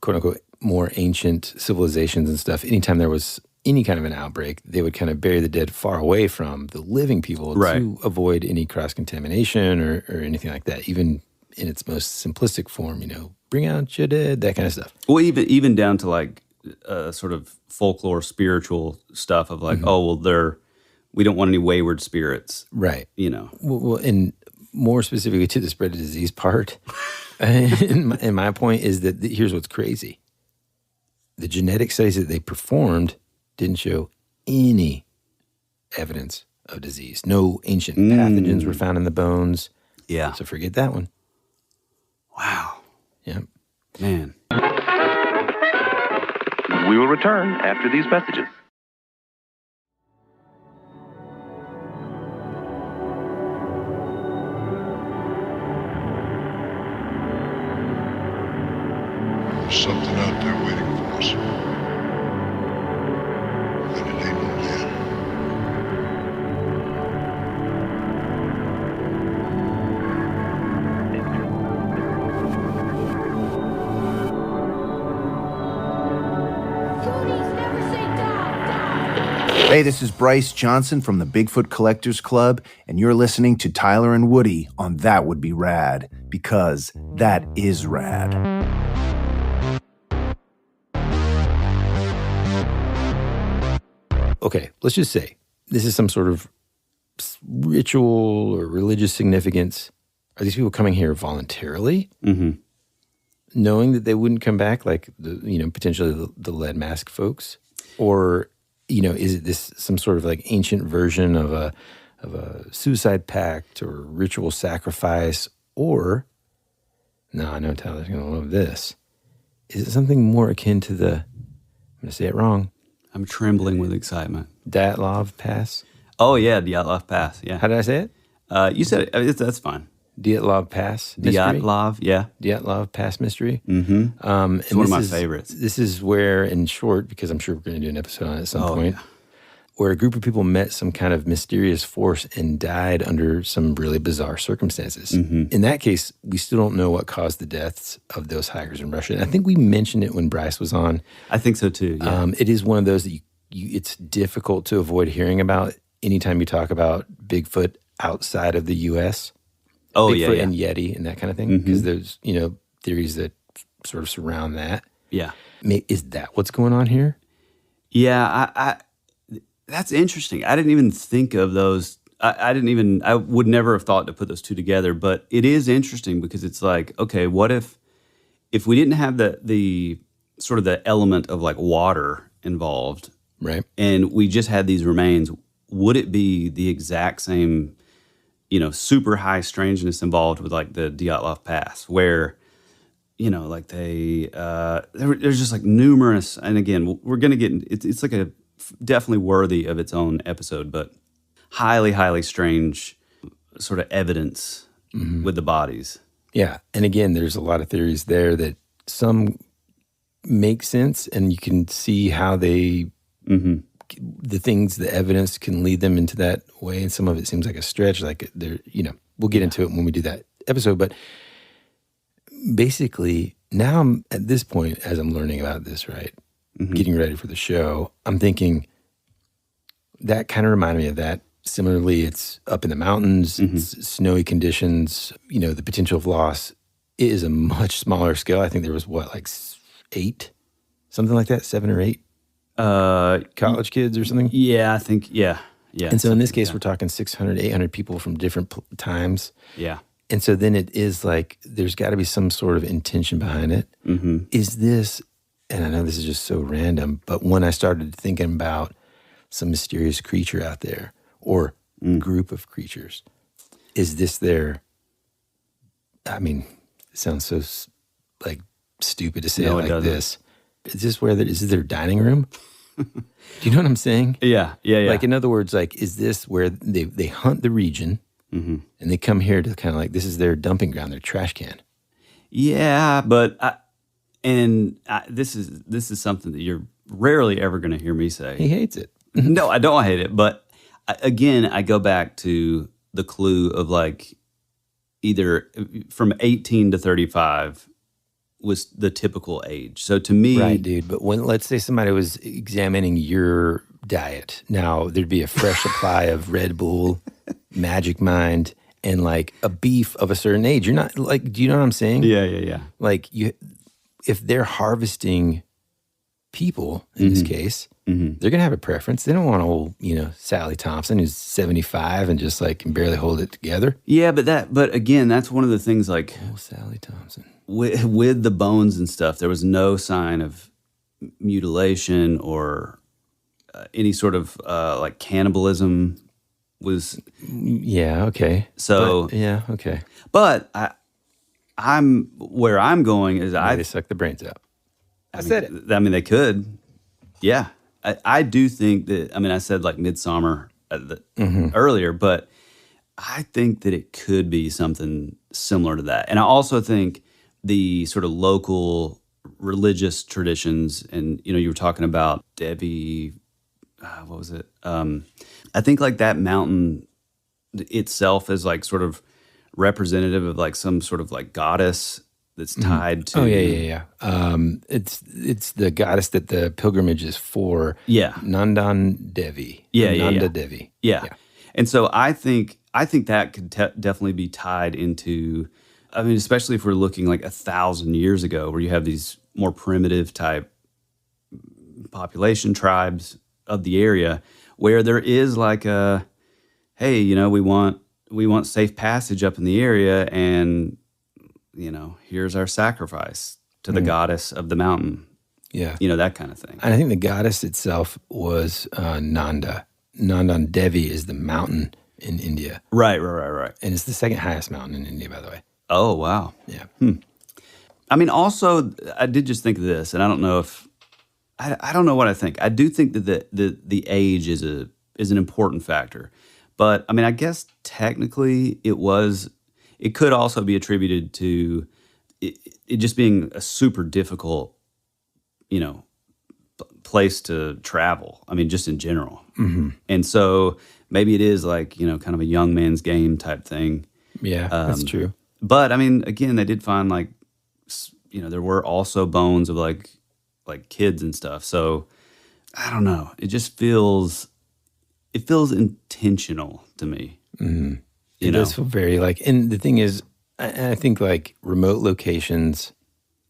quote unquote more ancient civilizations and stuff, anytime there was any kind of an outbreak, they would kind of bury the dead far away from the living people to avoid any cross-contamination or anything like that, even in its most simplistic form, bring out your dead, that kind of stuff. Well, even down to like sort of folklore, spiritual stuff of like, oh well, we don't want any wayward spirits, Right. Well, And more specifically to the spread of disease part, and my point is that here's what's crazy. The genetic studies that they performed didn't show any evidence of disease. No ancient pathogens were found in the bones. Yeah. So forget that one. Wow. Yeah. Man. We will return after these messages. There's something out there waiting for us. And it ain't no man. Hey, this is Bryce Johnson from the Bigfoot Collectors Club, and you're listening to Tyler and Woody on That Would Be Rad, because that is rad. Okay, let's just say this is some sort of ritual or religious significance. Are these people coming here voluntarily? Mm-hmm. Knowing that they wouldn't come back, like potentially the lead mask folks? Or, is it this some sort of like ancient version of a suicide pact or ritual sacrifice? Or, no, I know Tyler's going to love this. Is it something more akin to I'm going to say it wrong. I'm trembling with excitement. Dyatlov Pass? Oh, yeah, Dyatlov Pass, yeah. How did I say it? You said it. That's fine. Dyatlov Pass mystery? Dyatlov, yeah. Dyatlov Pass mystery. Mm-hmm. It's one of my favorites. This is where, in short, because I'm sure we're going to do an episode on it at some point, where a group of people met some kind of mysterious force and died under some really bizarre circumstances. Mm-hmm. In that case, we still don't know what caused the deaths of those hikers in Russia. And I think we mentioned it when Bryce was on. I think so too, yeah. It is one of those that it's difficult to avoid hearing about anytime you talk about Bigfoot outside of the U.S. Oh, Bigfoot yeah. and Yeti and that kind of thing, because there's, theories that sort of surround that. Yeah. Is that what's going on here? Yeah, I that's interesting. I didn't even think of those. I would never have thought to put those two together, but it is interesting because it's like, okay, what if we didn't have the sort of the element of like water involved, right? And we just had these remains, would it be the exact same, super high strangeness involved with like the Dyatlov Pass, where, like there's just like numerous, and again, we're going to get, it's like a definitely worthy of its own episode, but highly, highly strange sort of evidence with the bodies. Yeah. And again, there's a lot of theories there that some make sense, and you can see how the evidence can lead them into that way. And some of it seems like a stretch, like they're, we'll get into it when we do that episode. But basically, now I'm at this point, as I'm learning about this, right, getting ready for the show, I'm thinking that kind of reminded me of that. Similarly, it's up in the mountains, it's snowy conditions, the potential of loss is a much smaller scale. I think there was like 8, something like that, 7 or 8 college kids or something. Yeah, I think, yeah. And so in this case, we're talking 600, 800 people from different times. Yeah. And so then it is like, there's got to be some sort of intention behind it. Is this, and I know this is just so random, but when I started thinking about some mysterious creature out there or group of creatures, is this their, I mean, it sounds so like stupid to say it like this. Is this is this their dining room? Do you know what I'm saying? Yeah. Like, in other words, like, is this where they hunt the region and they come here to kind of like, this is their dumping ground, their trash can? Yeah, but this is something that you're rarely ever going to hear me say. He hates it. No, I don't hate it. But again, I go back to the clue of like either from 18 to 35 was the typical age. So to me... Right, dude. But let's say somebody was examining your diet. Now, there'd be a fresh supply of Red Bull, Magic Mind, and like a beef of a certain age. You're not like, do you know what I'm saying? Yeah. Like if they're harvesting people, in this case, they're going to have a preference. They don't want old, Sally Thompson who's 75 and just like can barely hold it together. Yeah, but again, that's one of the things like... Oh, Sally Thompson. With the bones and stuff, there was no sign of mutilation or any sort of like cannibalism was. Yeah. Okay. So yeah. Okay. But I'm where I'm going is Maybe they suck the brains out. I said it. I mean, they could. Yeah. I do think that, I mean, I said like Midsummer earlier, but I think that it could be something similar to that. And I also think the sort of local religious traditions, and, you know, you were talking about Devi, what was it? I think like that mountain itself is like sort of representative of like some sort of like goddess that's tied to. Oh yeah. It's the goddess that the pilgrimage is for. Yeah. Nandan Devi. Nanda Devi. Yeah. And so I think that could definitely be tied into, I mean, especially if we're looking like 1,000 years ago, where you have these more primitive type population tribes of the area, where there is like a, hey, you know, we want safe passage up in the area, and, you know, here's our sacrifice to the goddess of the mountain. Yeah. You know, that kind of thing. And I think the goddess itself was Nanda. Nandan Devi is the mountain in India. Right. And it's the second highest mountain in India, by the way. Oh, wow. Yeah. I mean, also, I did just think of this, and I don't know if, I don't know what I think. I do think that the age is an important factor. But, I mean, I guess technically it could also be attributed to it just being a super difficult, you know, place to travel. I mean, just in general. Mm-hmm. And so maybe it is like, you know, kind of a young man's game type thing. Yeah, that's true. But, I mean, again, they did find like, you know, there were also bones of like kids and stuff. So, I don't know. It just feels intentional to me. Mm-hmm. It does feel very like, and the thing is, I think like remote locations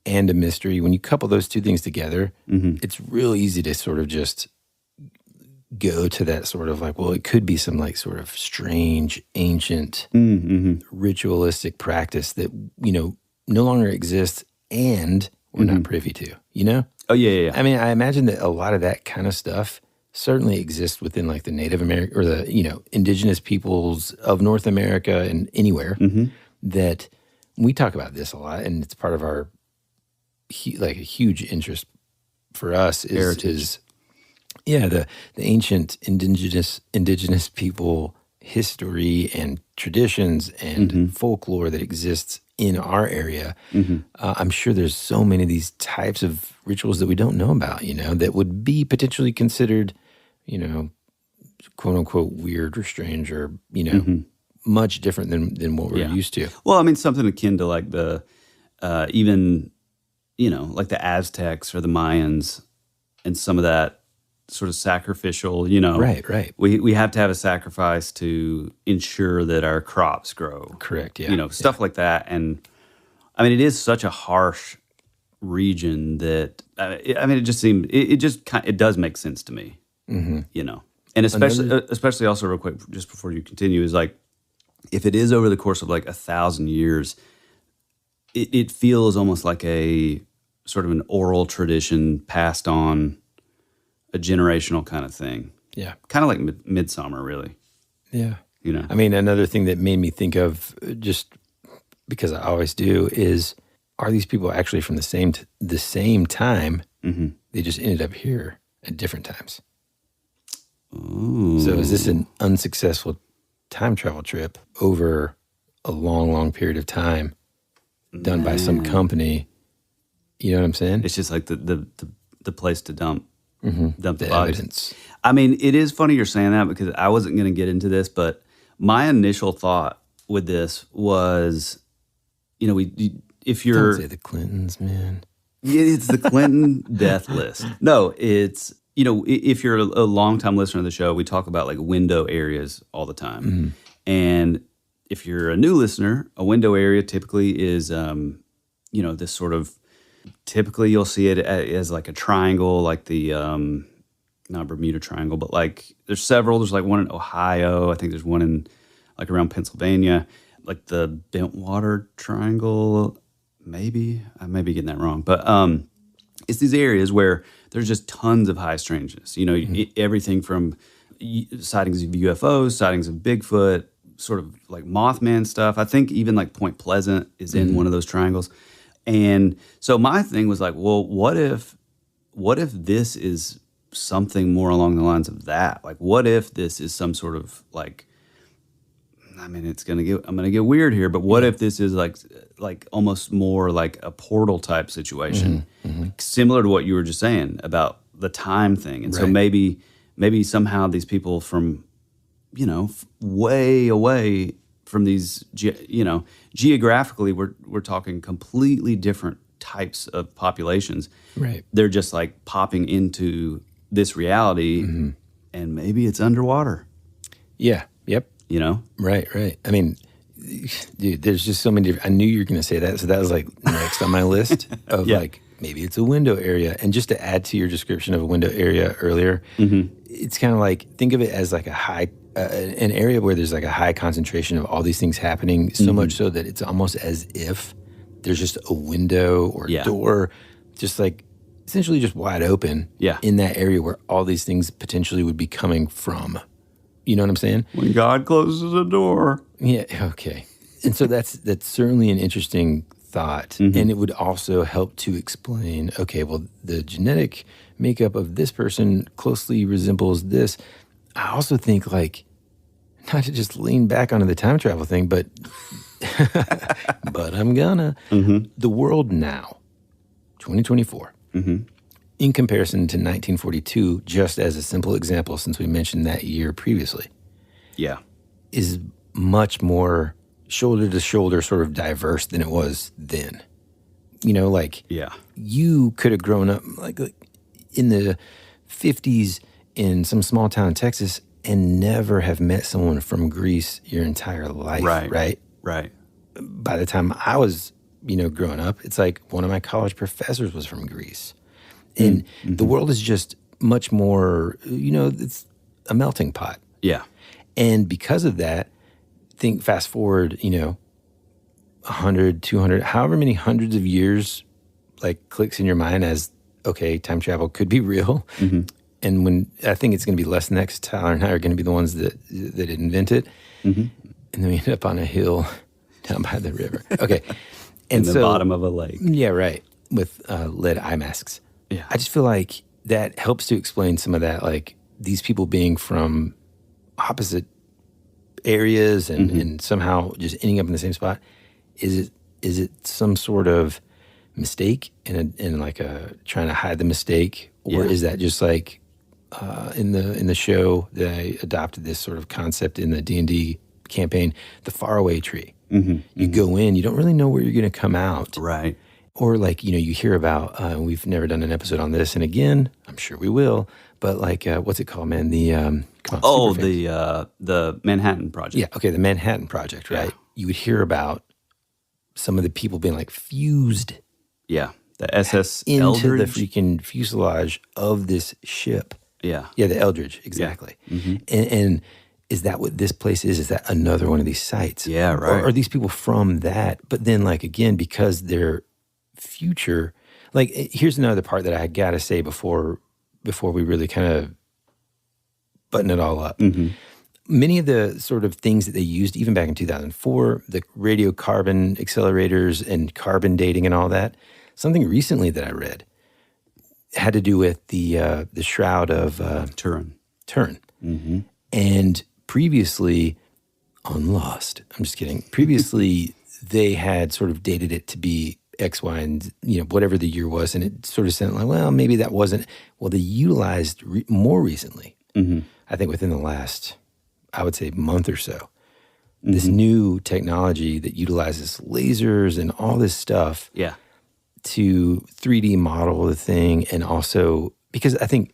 and a mystery, when you couple those two things together, it's real easy to sort of just go to that sort of like, well, it could be some like sort of strange, ancient, ritualistic practice that, you know, no longer exists and we're not privy to, you know? Oh, yeah. I mean, I imagine that a lot of that kind of stuff certainly exists within like the Native American or the, you know, indigenous peoples of North America and anywhere that we talk about this a lot, and it's part of our like a huge interest for us is the ancient indigenous people history and traditions and folklore that exists in our area. I'm sure there's so many of these types of rituals that we don't know about, you know, that would be potentially considered, you know, quote unquote weird or strange or, you know, much different than what we're used to. Well, I mean, something akin to like the, even, you know, like the Aztecs or the Mayans and some of that sort of sacrificial, you know. Right. We have to have a sacrifice to ensure that our crops grow. Correct, yeah. You know, stuff like that. And I mean, it is such a harsh region that, I mean, it just seemed, it does make sense to me, you know. And especially also real quick, just before you continue, is like, if it is over the course of like 1,000 years, it feels almost like a sort of an oral tradition passed on, a generational kind of thing. Yeah. Kind of like Midsummer, really. Yeah. You know? I mean, another thing that made me think of, just because I always do, is are these people actually from the same time? They just ended up here at different times. Ooh. So is this an unsuccessful time travel trip over a long, long period of time done by some company? You know what I'm saying? It's just like the place to dump the bodies. Evidence. I mean, it is funny you're saying that, because I wasn't going to get into this, but my initial thought with this was, you know, if you're... Don't say the Clintons, man. It's the Clinton death list. No, it's, you know, if you're a longtime listener of the show, we talk about like window areas all the time. And if you're a new listener, a window area typically is, you know, this sort of, typically you'll see it as like a triangle, like the, not Bermuda Triangle, but like there's several. There's like one in Ohio. I think there's one in like around Pennsylvania, like the Bentwater Triangle. Maybe I may be getting that wrong, but it's these areas where there's just tons of high strangeness. Everything from sightings of UFOs, sightings of Bigfoot, sort of like Mothman stuff. I think even like Point Pleasant is in one of those triangles. And so my thing was like, well, what if this is something more along the lines of that? Like, what if this is some sort of like, I mean, I'm gonna get weird here, but what if this is like almost more like a portal type situation, like similar to what you were just saying about the time thing. And so maybe somehow these people from, way away from these, geographically, we're talking completely different types of populations. Right. They're just like popping into this reality, and maybe it's underwater. Yeah. Yep. Right. I mean, dude, there's just so many different, I knew you were going to say that. So that was like next on my list of like, maybe it's a window area. And just to add to your description of a window area earlier, it's kind of like, think of it as like a high, an area where there's like a high concentration of all these things happening, so much so that it's almost as if there's just a window or door, just like essentially just wide open in that area where all these things potentially would be coming from. You know what I'm saying? When God closes a door. Yeah, okay. And so that's certainly an interesting thought. And it would also help to explain, okay, well, the genetic makeup of this person closely resembles this. I also think, like, not to just lean back onto the time travel thing, but but I'm gonna. The world now, 2024, in comparison to 1942, just as a simple example, since we mentioned that year previously, is much more shoulder to shoulder sort of diverse than it was then. You could have grown up like in the 50s in some small town in Texas and never have met someone from Greece your entire life, right? By the time I was, growing up, it's like one of my college professors was from Greece. And the world is just much more, it's a melting pot. Yeah. And because of that, think fast forward, 100, 200, however many hundreds of years, like clicks in your mind as, okay, time travel could be real. And when I think it's going to be less than that, 'cause Tyler and I are going to be the ones that invent it. And then we end up on a hill down by the river. Okay. And in the bottom of a lake. Yeah, right. With lead eye masks. Yeah. I just feel like that helps to explain some of that, like these people being from opposite areas and somehow just ending up in the same spot. Is it some sort of mistake and like a trying to hide the mistake, or is that just like in the show that I adopted this sort of concept in the D&D campaign, the faraway tree. You go in, you don't really know where you're going to come out, right? Or like you hear about. We've never done an episode on this, and again, I'm sure we will. But like, what's it called, man? The the Manhattan Project. Yeah, okay, the Manhattan Project, right? You would hear about some of the people being like fused. Yeah, the SS into Eldridge. the freaking fuselage of this ship. Yeah, the Eldridge, exactly. And is that what this place is? Is that another one of these sites? Yeah, right. Or are these people from that? But then, like, again, because they're future, like, here's another part that I got to say before we really kind of button it all up. Many of the sort of things that they used, even back in 2004, the radiocarbon accelerators and carbon dating and all that, something recently that I read had to do with the shroud of Turin. And previously, on Lost, I'm just kidding. Previously, they had sort of dated it to be X, Y, and whatever the year was, and it sort of sounded like, well, maybe that wasn't. Well, they utilized more recently, I think within the last, I would say, month or so, this new technology that utilizes lasers and all this stuff to 3D model the thing, and also because I think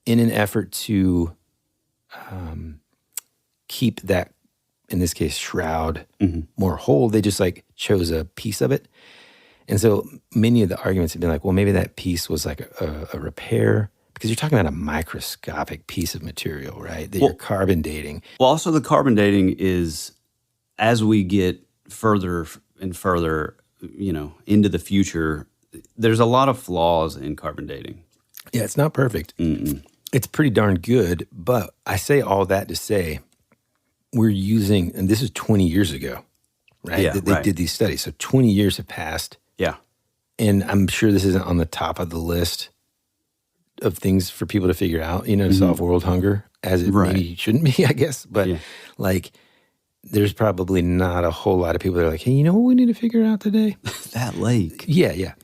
in an effort to keep that, in this case, shroud more whole, they just like chose a piece of it. And so many of the arguments have been like, well, maybe that piece was like a repair, because you're talking about a microscopic piece of material, right? That you're carbon dating. Well, also the carbon dating is, as we get further and further, into the future, there's a lot of flaws in carbon dating. Yeah, it's not perfect. It's pretty darn good, but I say all that to say we're using, and this is 20 years ago, right? Yeah, That they right. did these studies. So 20 years have passed, Yeah. and I'm sure this isn't on the top of the list of things for people to figure out, to solve world hunger, as it Right. maybe shouldn't be, I guess. But Yeah. like, there's probably not a whole lot of people that are like, hey, you know what we need to figure out today? That lake. Yeah.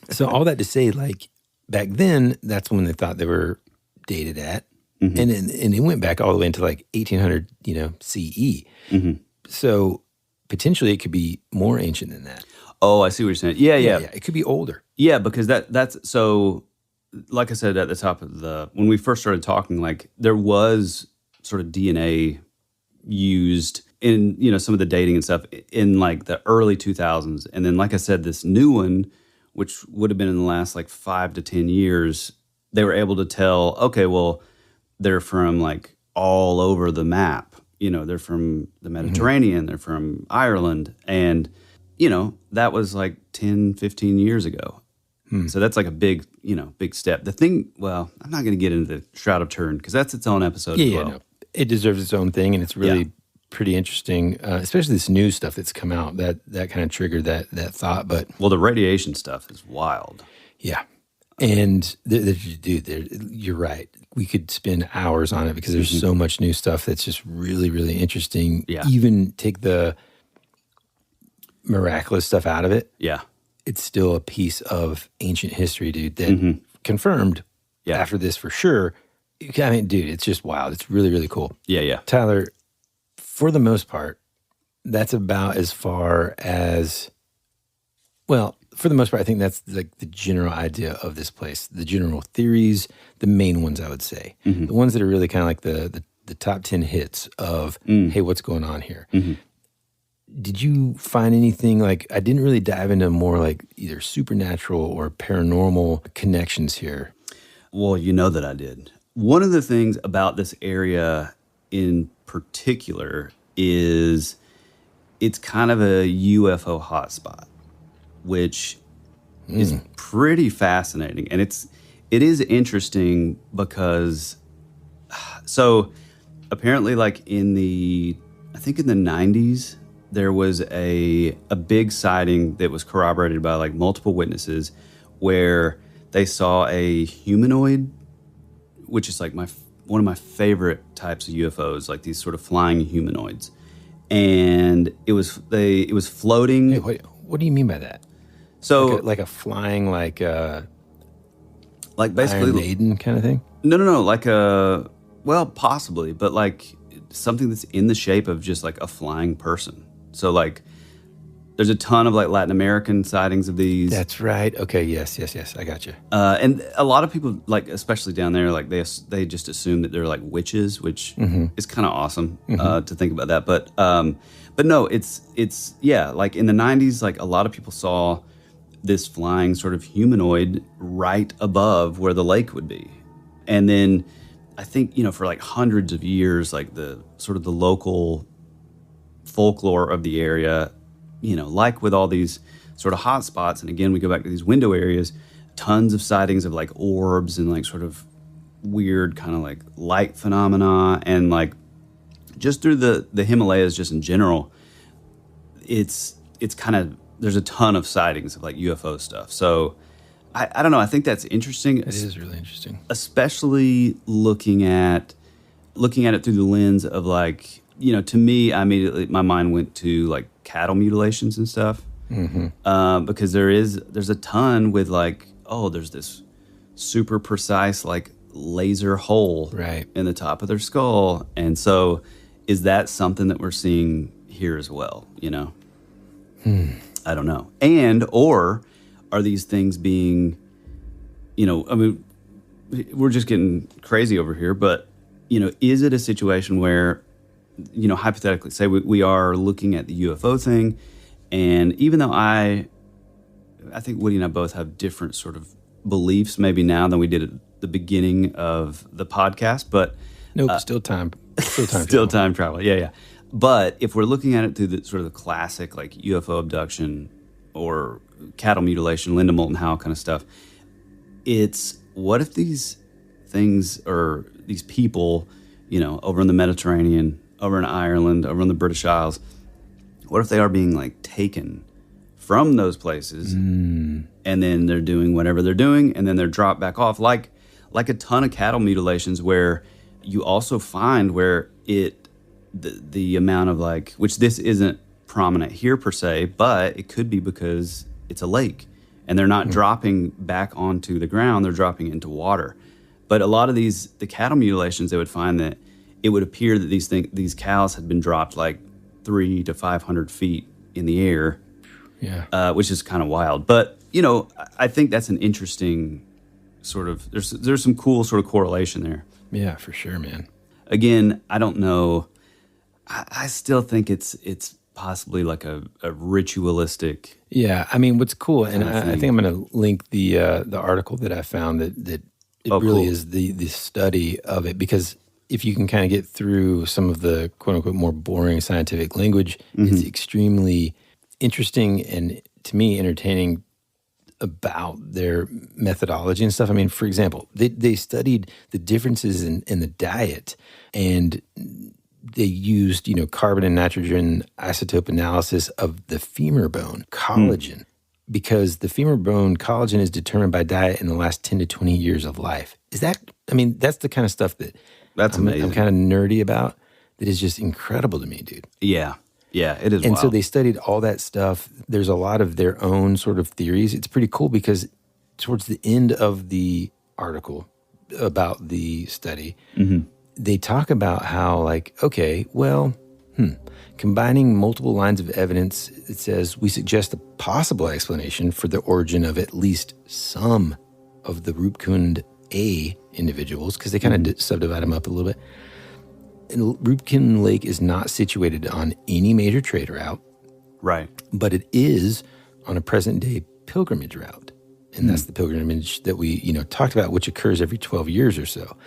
So all that to say, like, back then, that's when they thought they were dated at. And it went back all the way into like 1800, CE. So potentially it could be more ancient than that. Oh, I see what you're saying. Yeah. It could be older. Yeah, because that's so. Like I said at the top of when we first started talking, like there was sort of DNA used in some of the dating and stuff in like the early 2000s, and then like I said, this new one, which would have been in the last like 5 to 10 years, they were able to tell. Okay, well, they're from like all over the map. They're from the Mediterranean, they're from Ireland, and that was like 10, 15 years ago. So that's like a big step. The thing, well, I'm not going to get into the Shroud of Turin because that's its own episode as well. No. It deserves its own thing, and it's really pretty interesting, especially this new stuff that's come out that kind of triggered that thought. But Well, the radiation stuff is wild. yeah, and dude, you're right. We could spend hours on it because there's so much new stuff that's just really, really interesting. Yeah. Even take the miraculous stuff out of it. Yeah. It's still a piece of ancient history, dude, that confirmed after this for sure. I mean, dude, it's just wild. It's really, really cool. Yeah. Tyler, for the most part, that's about as far as, well, for the most part, I think that's like the general idea of this place, the general theories, the main ones, I would say. The ones that are really kind of like the top 10 hits of, hey, what's going on here? Did you find anything like, I didn't really dive into more like either supernatural or paranormal connections here? Well, you know that I did. One of the things about this area in particular is it's kind of a UFO hotspot, which is pretty fascinating. And it is interesting because, so apparently like I think in the 90s, there was a big sighting that was corroborated by like multiple witnesses where they saw a humanoid, which is like one of my favorite types of UFOs, like these sort of flying humanoids. And it was floating. Hey, what do you mean by that? So like a flying, like basically Iron Maiden kind of thing? No, like well, possibly, but like something that's in the shape of just like a flying person. So like there's a ton of like Latin American sightings of these. That's right. Okay, yes, I got you. And a lot of people, like especially down there, like they just assume that they're like witches, which is kind of awesome to think about that. But no, it's like in the 90s, like a lot of people saw this flying sort of humanoid right above where the lake would be. And then I think, for like hundreds of years, like the sort of the local folklore of the area, like with all these sort of hot spots, and again, we go back to these window areas, tons of sightings of like orbs and like sort of weird kind of like light phenomena, and like just through the Himalayas just in general, it's kind of, there's a ton of sightings of like UFO stuff. So I don't know, I think that's interesting. It is really interesting. Especially looking at it through the lens of like, to me, my mind went to like cattle mutilations and stuff. Because there's a ton with like, there's this super precise like laser hole right in the top of their skull. And so is that something that we're seeing here as well? I don't know. Or are these things being, we're just getting crazy over here, but, is it a situation where, hypothetically, say we are looking at the UFO thing, and even though I think Woody and I both have different sort of beliefs maybe now than we did at the beginning of the podcast, but nope, still time travel. Yeah. But if we're looking at it through the sort of the classic like UFO abduction or cattle mutilation, Linda Moulton Howe kind of stuff, it's what if these things or these people, over in the Mediterranean, over in Ireland, over in the British Isles, what if they are being like taken from those places and then they're doing whatever they're doing and then they're dropped back off like a ton of cattle mutilations, where you also find where the amount of like, which this isn't prominent here per se, but it could be because it's a lake and they're not dropping back onto the ground, they're dropping into water. But a lot of the cattle mutilations, they would find that it would appear that these cows had been dropped like 300 to 500 feet in the air, which is kind of wild. But, I think that's an interesting sort of, there's some cool sort of correlation there. Yeah, for sure, man. Again, I don't know. I still think it's possibly like a ritualistic. Yeah, I mean, what's cool, and I think I'm going to link the article that I found that it really cool. is the study of it, because if you can kind of get through some of the quote unquote more boring scientific language, it's extremely interesting and, to me, entertaining about their methodology and stuff. I mean, for example, they studied the differences in the diet, and they used, carbon and nitrogen isotope analysis of the femur bone collagen, because the femur bone collagen is determined by diet in the last 10 to 20 years of life. That's the kind of stuff that's amazing. I'm kind of nerdy about, that is just incredible to me, dude. Yeah. Yeah, it is And wild. so they studied all that stuff. There's a lot of their own sort of theories. It's pretty cool because towards the end of the article about the study, they talk about how, like, okay, well, combining multiple lines of evidence, it says, we suggest a possible explanation for the origin of at least some of the Roopkund A individuals, because they kind of subdivide them up a little bit. And Roopkund Lake is not situated on any major trade route. Right. But it is on a present-day pilgrimage route. And that's the pilgrimage that we, talked about, which occurs every 12 years or so.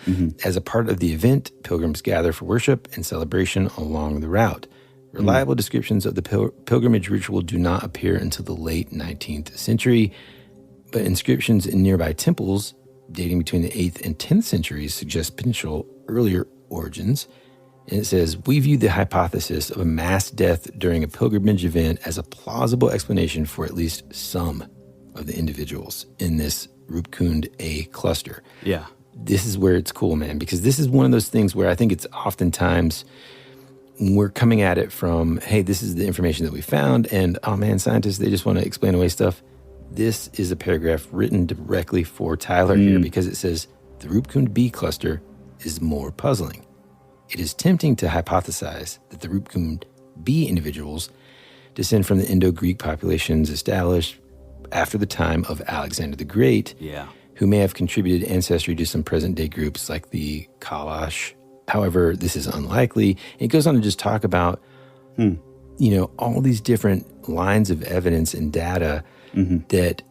As a part of the event, pilgrims gather for worship and celebration along the route. Reliable descriptions of the pilgrimage ritual do not appear until the late 19th century, but inscriptions in nearby temples dating between the 8th and 10th centuries suggest potential earlier origins. And it says, we view the hypothesis of a mass death during a pilgrimage event as a plausible explanation for at least some of the individuals in this Roopkund A cluster. Yeah. This is where it's cool, man, because this is one of those things where I think it's oftentimes we're coming at it from, hey, this is the information that we found, and, oh, man, scientists, they just want to explain away stuff. This is a paragraph written directly for Tyler here, because it says, the Roopkund B cluster is more puzzling. It is tempting to hypothesize that the Roopkund B individuals descend from the Indo-Greek populations established after the time of Alexander the Great, who may have contributed ancestry to some present-day groups like the Kalash. However, this is unlikely. And it goes on to just talk about, all these different lines of evidence and data that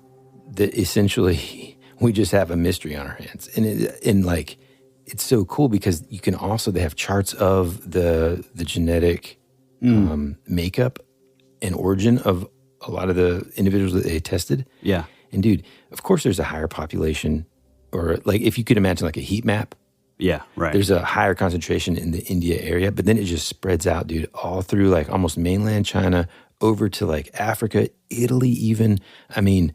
essentially we just have a mystery on our hands. And it's so cool because you can also, they have charts of the genetic makeup and origin of a lot of the individuals that they tested. Yeah. And dude, of course there's a higher population, or like if you could imagine like a heat map. Yeah, right. There's a higher concentration in the India area, but then it just spreads out, dude, all through like almost mainland China over to like Africa, Italy even. I mean,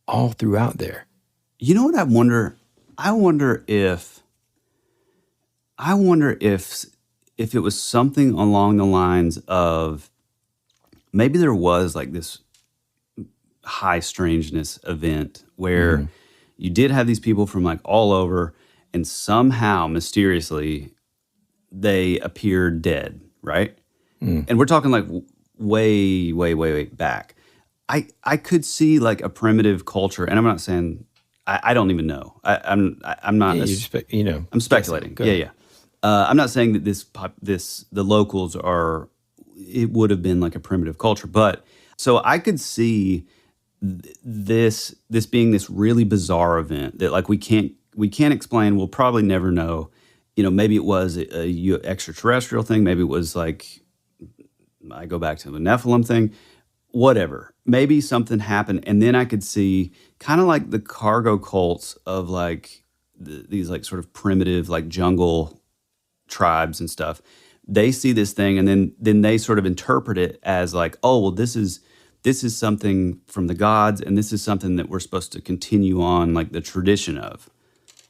all throughout there. You know what I wonder? I wonder if it was something along the lines of maybe there was like this high strangeness event where you did have these people from like all over, and somehow mysteriously they appeared dead, right? And we're talking like way back. I could see like a primitive culture, and I'm not saying I don't even know. I'm not. Yeah, I'm speculating. Yeah. I'm not saying that the locals are. It would have been like a primitive culture, but so I could see this being this really bizarre event that like we can't explain. We'll probably never know. Maybe it was a extraterrestrial thing. Maybe it was like I go back to the Nephilim thing. Whatever. maybe something happened, and then I could see kind of like the cargo cults of like these like sort of primitive like jungle tribes and stuff. They see this thing, and then they sort of interpret it as like, oh, well, this is something from the gods, and this is something that we're supposed to continue on like the tradition of.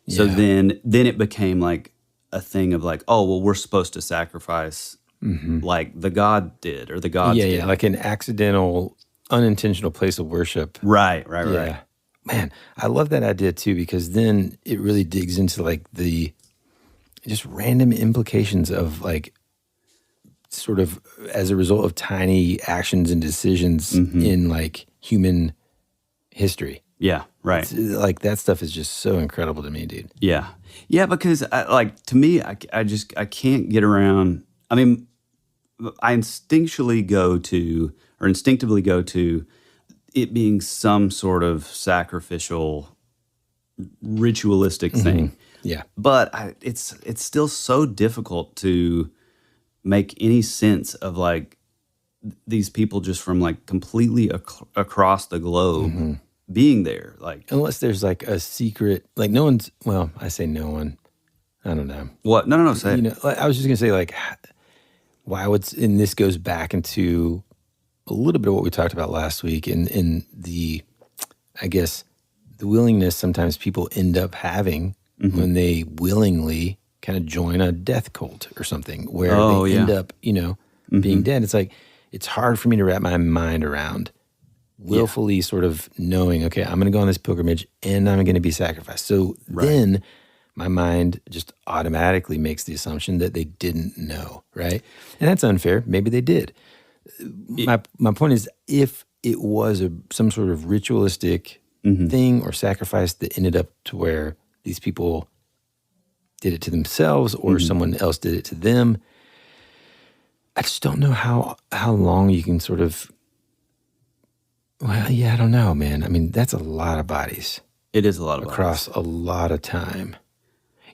So then it became like a thing of like, oh, well, we're supposed to sacrifice like the god did or the gods did. Yeah, like an accidental, unintentional place of worship. Right. Man, I love that idea too, because then it really digs into like the just random implications of like sort of as a result of tiny actions and decisions in like human history. Yeah, right. It's, like that stuff is just so incredible to me, dude. Yeah, because to me, I can't get around. I mean, I instinctively go to it being some sort of sacrificial, ritualistic thing. Yeah, but it's still so difficult to make any sense of like these people just from like completely across the globe being there, like unless there's like a secret, like no one's. Well, I say no one. I don't know what. No. Say it. I was just gonna say like, why would, and this goes back into a little bit of what we talked about last week, in the, I guess, the willingness sometimes people end up having when they willingly kind of join a death cult or something, where they end up, being dead. It's like, it's hard for me to wrap my mind around willfully sort of knowing, okay, I'm going to go on this pilgrimage and I'm going to be sacrificed. So then my mind just automatically makes the assumption that they didn't know, right? And that's unfair. Maybe they did. My point is, if it was some sort of ritualistic thing or sacrifice that ended up to where these people did it to themselves or someone else did it to them, I just don't know how long you can sort of, well, yeah, I don't know, man. I mean, that's a lot of bodies. It is a lot of across bodies. a lot of time.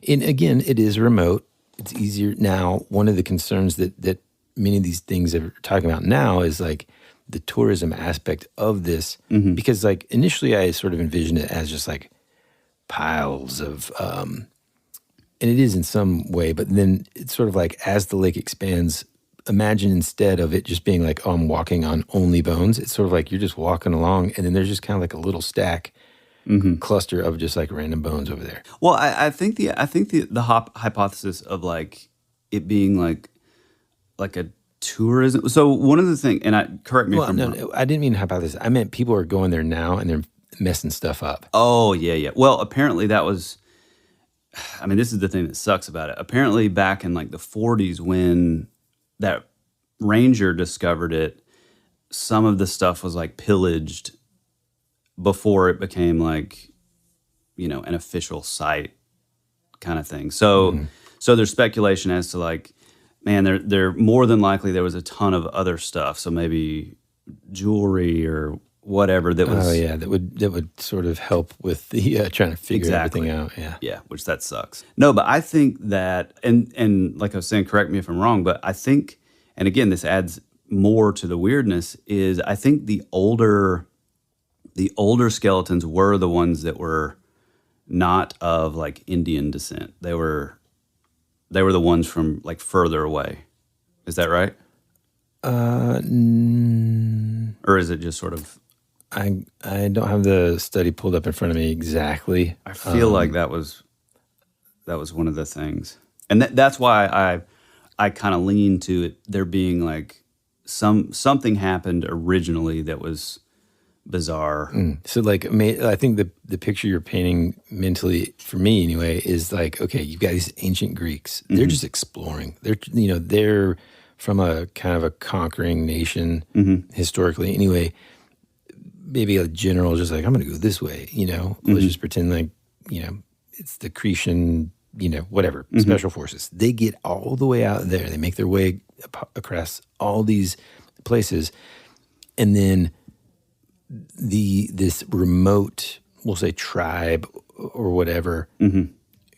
And again, it is remote. It's easier now. One of the concerns that many of these things that we're talking about now is like the tourism aspect of this, because like initially I sort of envisioned it as just like piles of, and it is in some way, but then it's sort of like as the lake expands, imagine instead of it just being like, oh, I'm walking on only bones, it's sort of like you're just walking along and then there's just kind of like a little stack cluster of just like random bones over there. Well, I think the hypothesis of like it being like a tourism. So one of the things, and correct me if I'm wrong. No, I didn't mean hypothesis. I meant people are going there now and they're messing stuff up. Oh, yeah. Well, apparently that was, I mean, this is the thing that sucks about it. Apparently back in like the 40s when that ranger discovered it, some of the stuff was like pillaged before it became like, an official site kind of thing. So so there's speculation as to like, man, there more than likely there was a ton of other stuff. So maybe jewelry or whatever that was. Oh yeah, that would sort of help with the trying to figure everything out. Yeah, which that sucks. No, but I think that, and like I was saying, correct me if I'm wrong, but I think, and again, this adds more to the weirdness, is I think the older skeletons were the ones that were not of like Indian descent. They were the ones from like further away. Is that right? Or is it just sort of? I don't have the study pulled up in front of me exactly. I feel like that was one of the things, and that's why I kind of lean to it there being like something happened originally that was bizarre. So like, I think the picture you're painting mentally, for me anyway, is like, okay, you've got these ancient Greeks. They're just exploring. They're from a kind of a conquering nation historically. Anyway, maybe a general just like, I'm going to go this way. Let's just pretend like it's the Cretan, whatever, special forces. They get all the way out there. They make their way across all these places, and then this remote, we'll say tribe or whatever,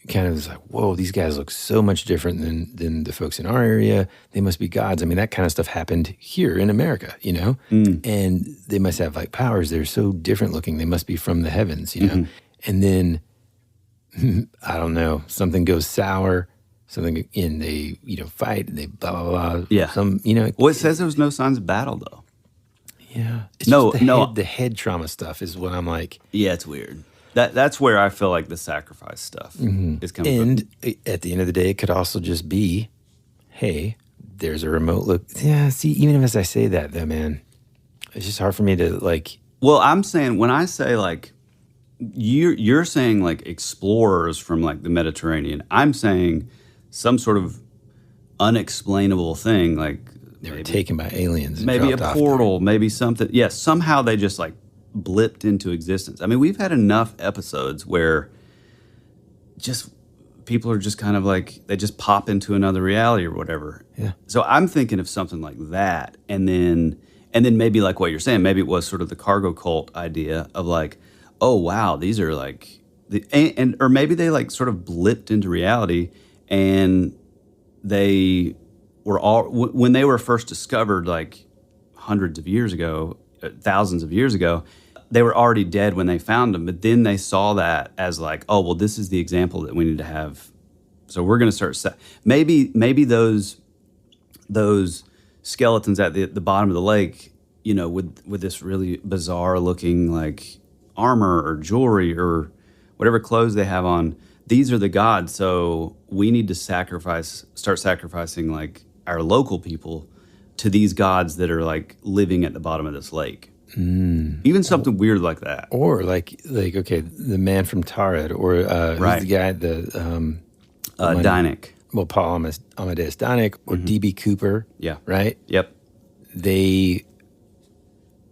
kind of is like, whoa, these guys look so much different than the folks in our area. They must be gods. I mean, that kind of stuff happened here in America, you know? And they must have like powers. They're so different looking. They must be from the heavens, you know? And then, I don't know, something goes sour, something, and they, fight, and they blah, blah, blah. Yeah. Well, it says there was no signs of battle, though. Yeah. It's No, just the head trauma stuff is what I'm like. Yeah, it's weird. That's where I feel like the sacrifice stuff is coming from. And at the end of the day, it could also just be, hey, there's a remote look. Yeah, see, even as I say that, though, man, it's just hard for me to, like... Well, I'm saying, when I say, like, you're saying, like, explorers from, like, the Mediterranean. I'm saying some sort of unexplainable thing, like... They were taken by aliens. And maybe a dropped off portal, maybe something. Yes, somehow they just, like, blipped into existence. I mean, we've had enough episodes where just people are just kind of like, they just pop into another reality or whatever. Yeah. So I'm thinking of something like that, and then maybe like what you're saying, maybe it was sort of the cargo cult idea of like, oh wow, these are like or maybe they like sort of blipped into reality, and they were all when they were first discovered, like hundreds of years ago, thousands of years ago, they were already dead when they found them, but then they saw that as like, oh, well, this is the example that we need to have. So we're going to start. Maybe those skeletons at the bottom of the lake, with this really bizarre looking like armor or jewelry or whatever clothes they have on, these are the gods. So we need to start sacrificing like our local people to these gods that are like living at the bottom of this lake. Even something weird like that. Or like okay, the man from Tarad, or who's the guy, Dynic. Well, Paul Amadeus Dynic, or D.B. Cooper. Yeah. Right? Yep. They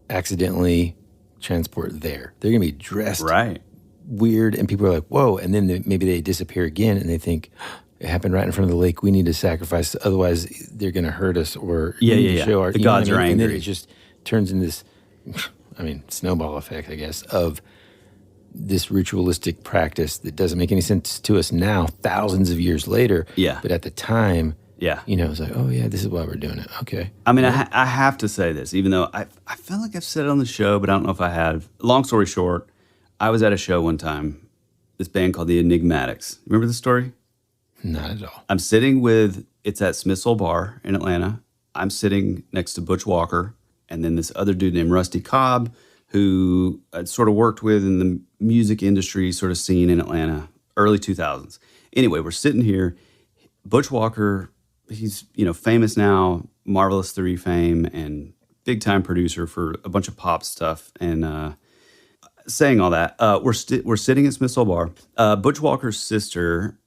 accidentally transport there. They're going to be dressed weird, and people are like, whoa, and then maybe they disappear again, and they think, it happened right in front of the lake, we need to sacrifice, otherwise they're going to hurt us, or show our... The gods are angry. And then it just turns into this... snowball effect, I guess, of this ritualistic practice that doesn't make any sense to us now, thousands of years later. Yeah. But at the time, yeah, it's like, oh yeah, this is why we're doing it. Okay. I mean, I have to say this, even though I feel like I've said it on the show, but I don't know if I have. Long story short, I was at a show one time, this band called the Enigmatics. Remember the story? Not at all. I'm sitting it's at Smith's Old Bar in Atlanta. I'm sitting next to Butch Walker, and then this other dude named Rusty Cobb, who I'd sort of worked with in the music industry sort of scene in Atlanta, early 2000s. Anyway, we're sitting here. Butch Walker, he's famous now, Marvelous 3 fame, and big-time producer for a bunch of pop stuff. And saying all that, we're sitting at Smith's Old Bar. Butch Walker's sister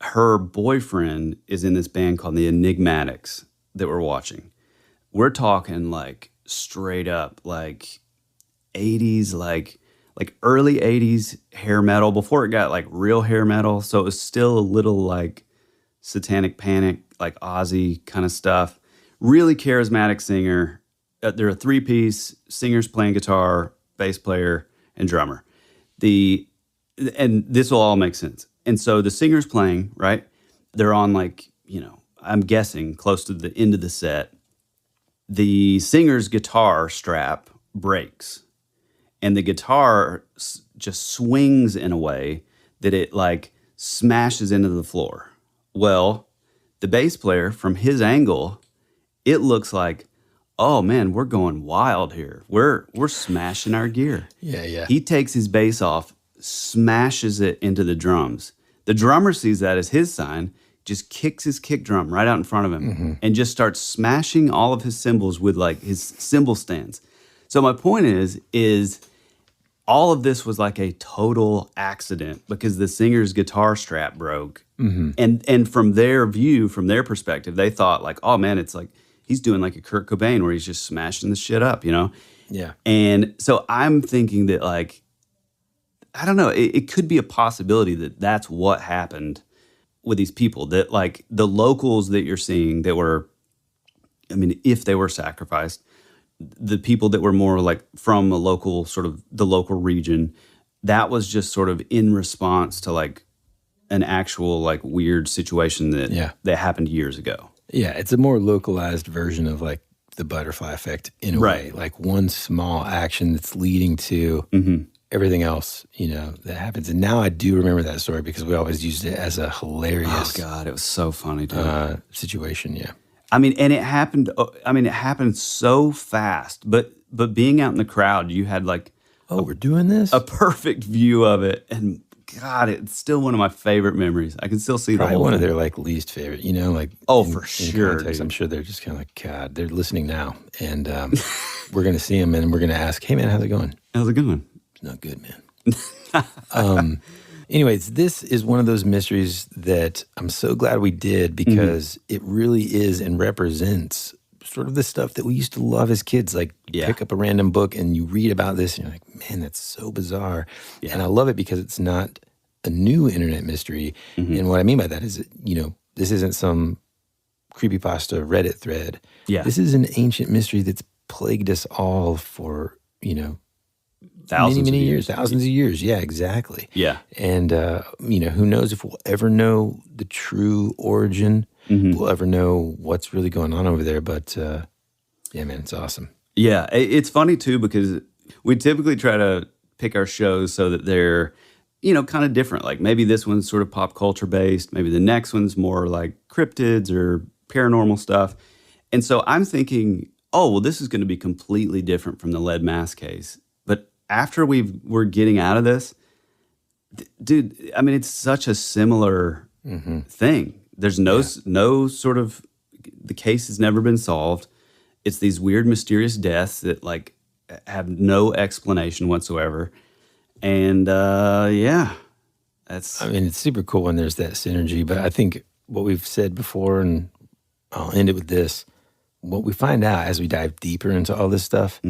her boyfriend is in this band called the Enigmatics that we're watching. We're talking like straight up like 80s, like early 80s hair metal before it got like real hair metal. So it was still a little like Satanic Panic, like Ozzy kind of stuff. Really charismatic singer. They're a 3-piece, singers playing guitar, bass player, and drummer. And this will all make sense. And so the singer's playing, right? They're on like, I'm guessing close to the end of the set. The singer's guitar strap breaks, and the guitar just swings in a way that it like smashes into the floor. Well, the bass player, from his angle, it looks like, oh man, we're going wild here. We're smashing our gear. Yeah. He takes his bass off, smashes it into the drums. The drummer sees that as his sign, just kicks his kick drum right out in front of him, and just starts smashing all of his cymbals with like his cymbal stands. So my point is all of this was like a total accident because the singer's guitar strap broke. And from their view, from their perspective, they thought like, oh man, it's like he's doing like a Kurt Cobain where he's just smashing the shit up, Yeah. And so I'm thinking that like, I don't know, it could be a possibility that that's what happened with these people, that like the locals that you're seeing that were, I mean, if they were sacrificed, the people that were more like from a local, sort of the local region, that was just sort of in response to like an actual like weird situation that happened years ago. Yeah, it's a more localized version of like the butterfly effect in a way. Like one small action that's leading to everything else, that happens. And now I do remember that story because we always used it as a hilarious. Oh God, it was so funny, dude. Situation. Yeah. I mean, and it happened. I mean, it happened so fast. But being out in the crowd, you had like, we're doing this, a perfect view of it, and God, it's still one of my favorite memories. I can still see probably the whole one thing. of their like least favorite. Like for sure. Context, I'm sure they're just kind of like, God, they're listening now, and we're gonna see them, and we're gonna ask, hey man, how's it going? How's it going? It's not good, man. Anyways, this is one of those mysteries that I'm so glad we did because it really is and represents sort of the stuff that we used to love as kids. Like, you pick up a random book and you read about this and you're like, man, that's so bizarre. Yeah. And I love it because it's not a new internet mystery. And what I mean by that is, this isn't some creepypasta Reddit thread. Yeah. This is an ancient mystery that's plagued us all for, thousands of years. Yeah, exactly. Yeah. And, who knows if we'll ever know the true origin. We'll ever know what's really going on over there. But, yeah, man, it's awesome. Yeah. It's funny, too, because we typically try to pick our shows so that they're, kind of different. Like maybe this one's sort of pop culture based. Maybe the next one's more like cryptids or paranormal stuff. And so I'm thinking, this is going to be completely different from the lead mask case. After we're getting out of this, dude, I mean, it's such a similar thing. There's no sort of, the case has never been solved. It's these weird, mysterious deaths that like have no explanation whatsoever. And it's super cool when there's that synergy. But I think what we've said before, and I'll end it with this, what we find out as we dive deeper into all this stuff,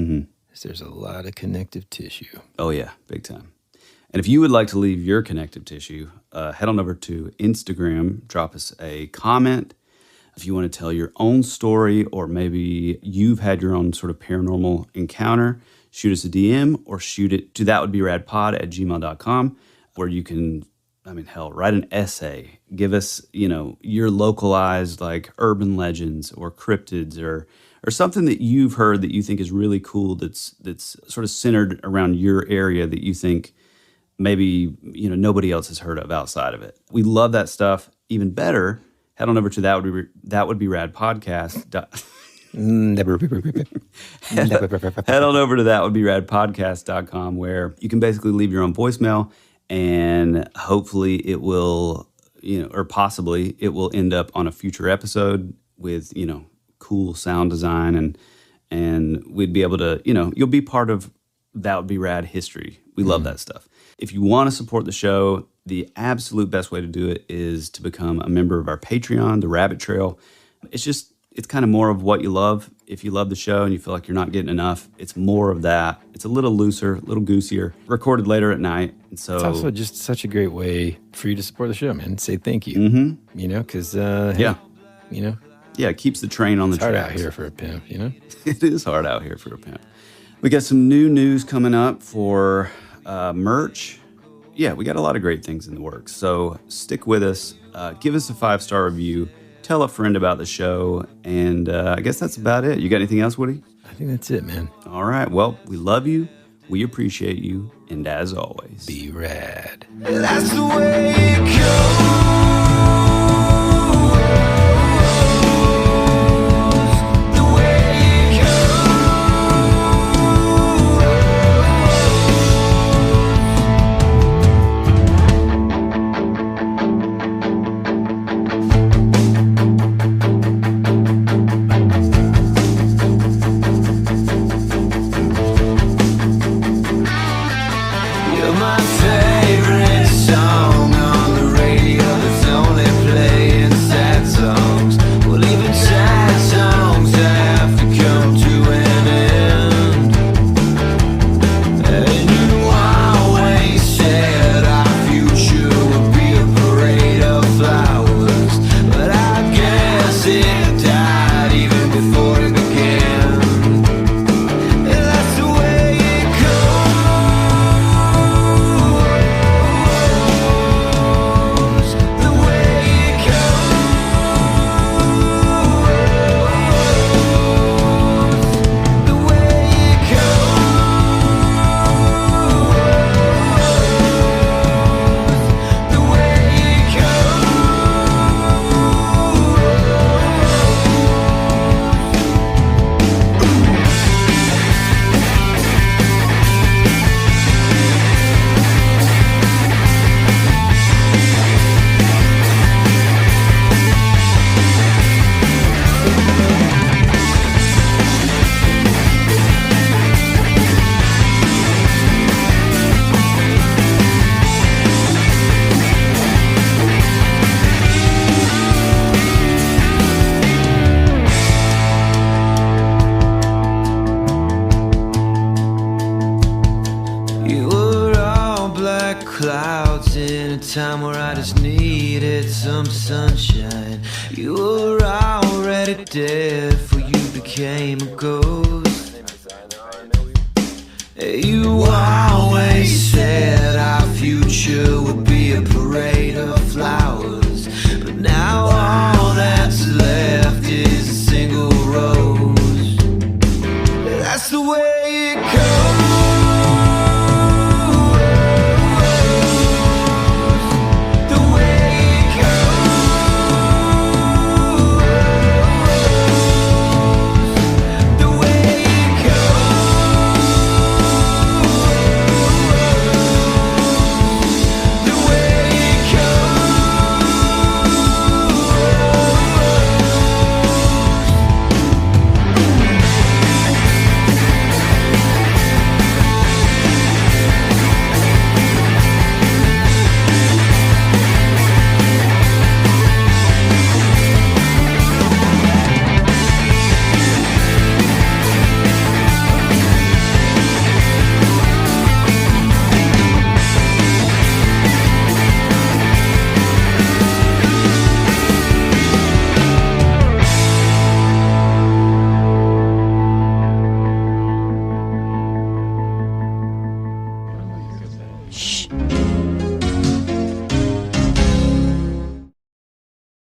there's a lot of connective tissue. Oh, yeah, big time. And if you would like to leave your connective tissue, head on over to Instagram, drop us a comment. If you want to tell your own story, or maybe you've had your own sort of paranormal encounter, shoot us a DM or shoot it to thatwouldberadpod@gmail.com, where you can, write an essay. Give us, your localized like urban legends or cryptids or something that you've heard that you think is really cool that's sort of centered around your area that you think maybe, nobody else has heard of outside of it. We love that stuff. Even better, head on over to That Would Be Rad podcast. Head on over to thatwouldberadpodcast.com, where you can basically leave your own voicemail, and hopefully it will, or possibly it will end up on a future episode with, cool sound design, and we'd be able to, you'll be part of That Would Be Rad history. We love that stuff. If you want to support the show, the absolute best way to do it is to become a member of our Patreon, The Rabbit Trail. It's kind of more of what you love. If you love the show and you feel like you're not getting enough, it's more of that. It's a little looser, a little goosier, recorded later at night. And so it's also just such a great way for you to support the show, man. Say thank you. Because, yeah, it keeps the train on the tracks. It's hard out here for a pimp, It is hard out here for a pimp. We got some new news coming up for merch. Yeah, we got a lot of great things in the works. So stick with us. Give us a 5-star review. Tell a friend about the show. And I guess that's about it. You got anything else, Woody? I think that's it, man. All right. Well, we love you. We appreciate you. And as always, be rad. That's the way it goes. My favorite song on the radio. clouds in a time where I just needed some sunshine. You were already dead before you became a ghost. You always said our future would be a parade of flowers, but now all that's left is a single rose. That's the way it goes.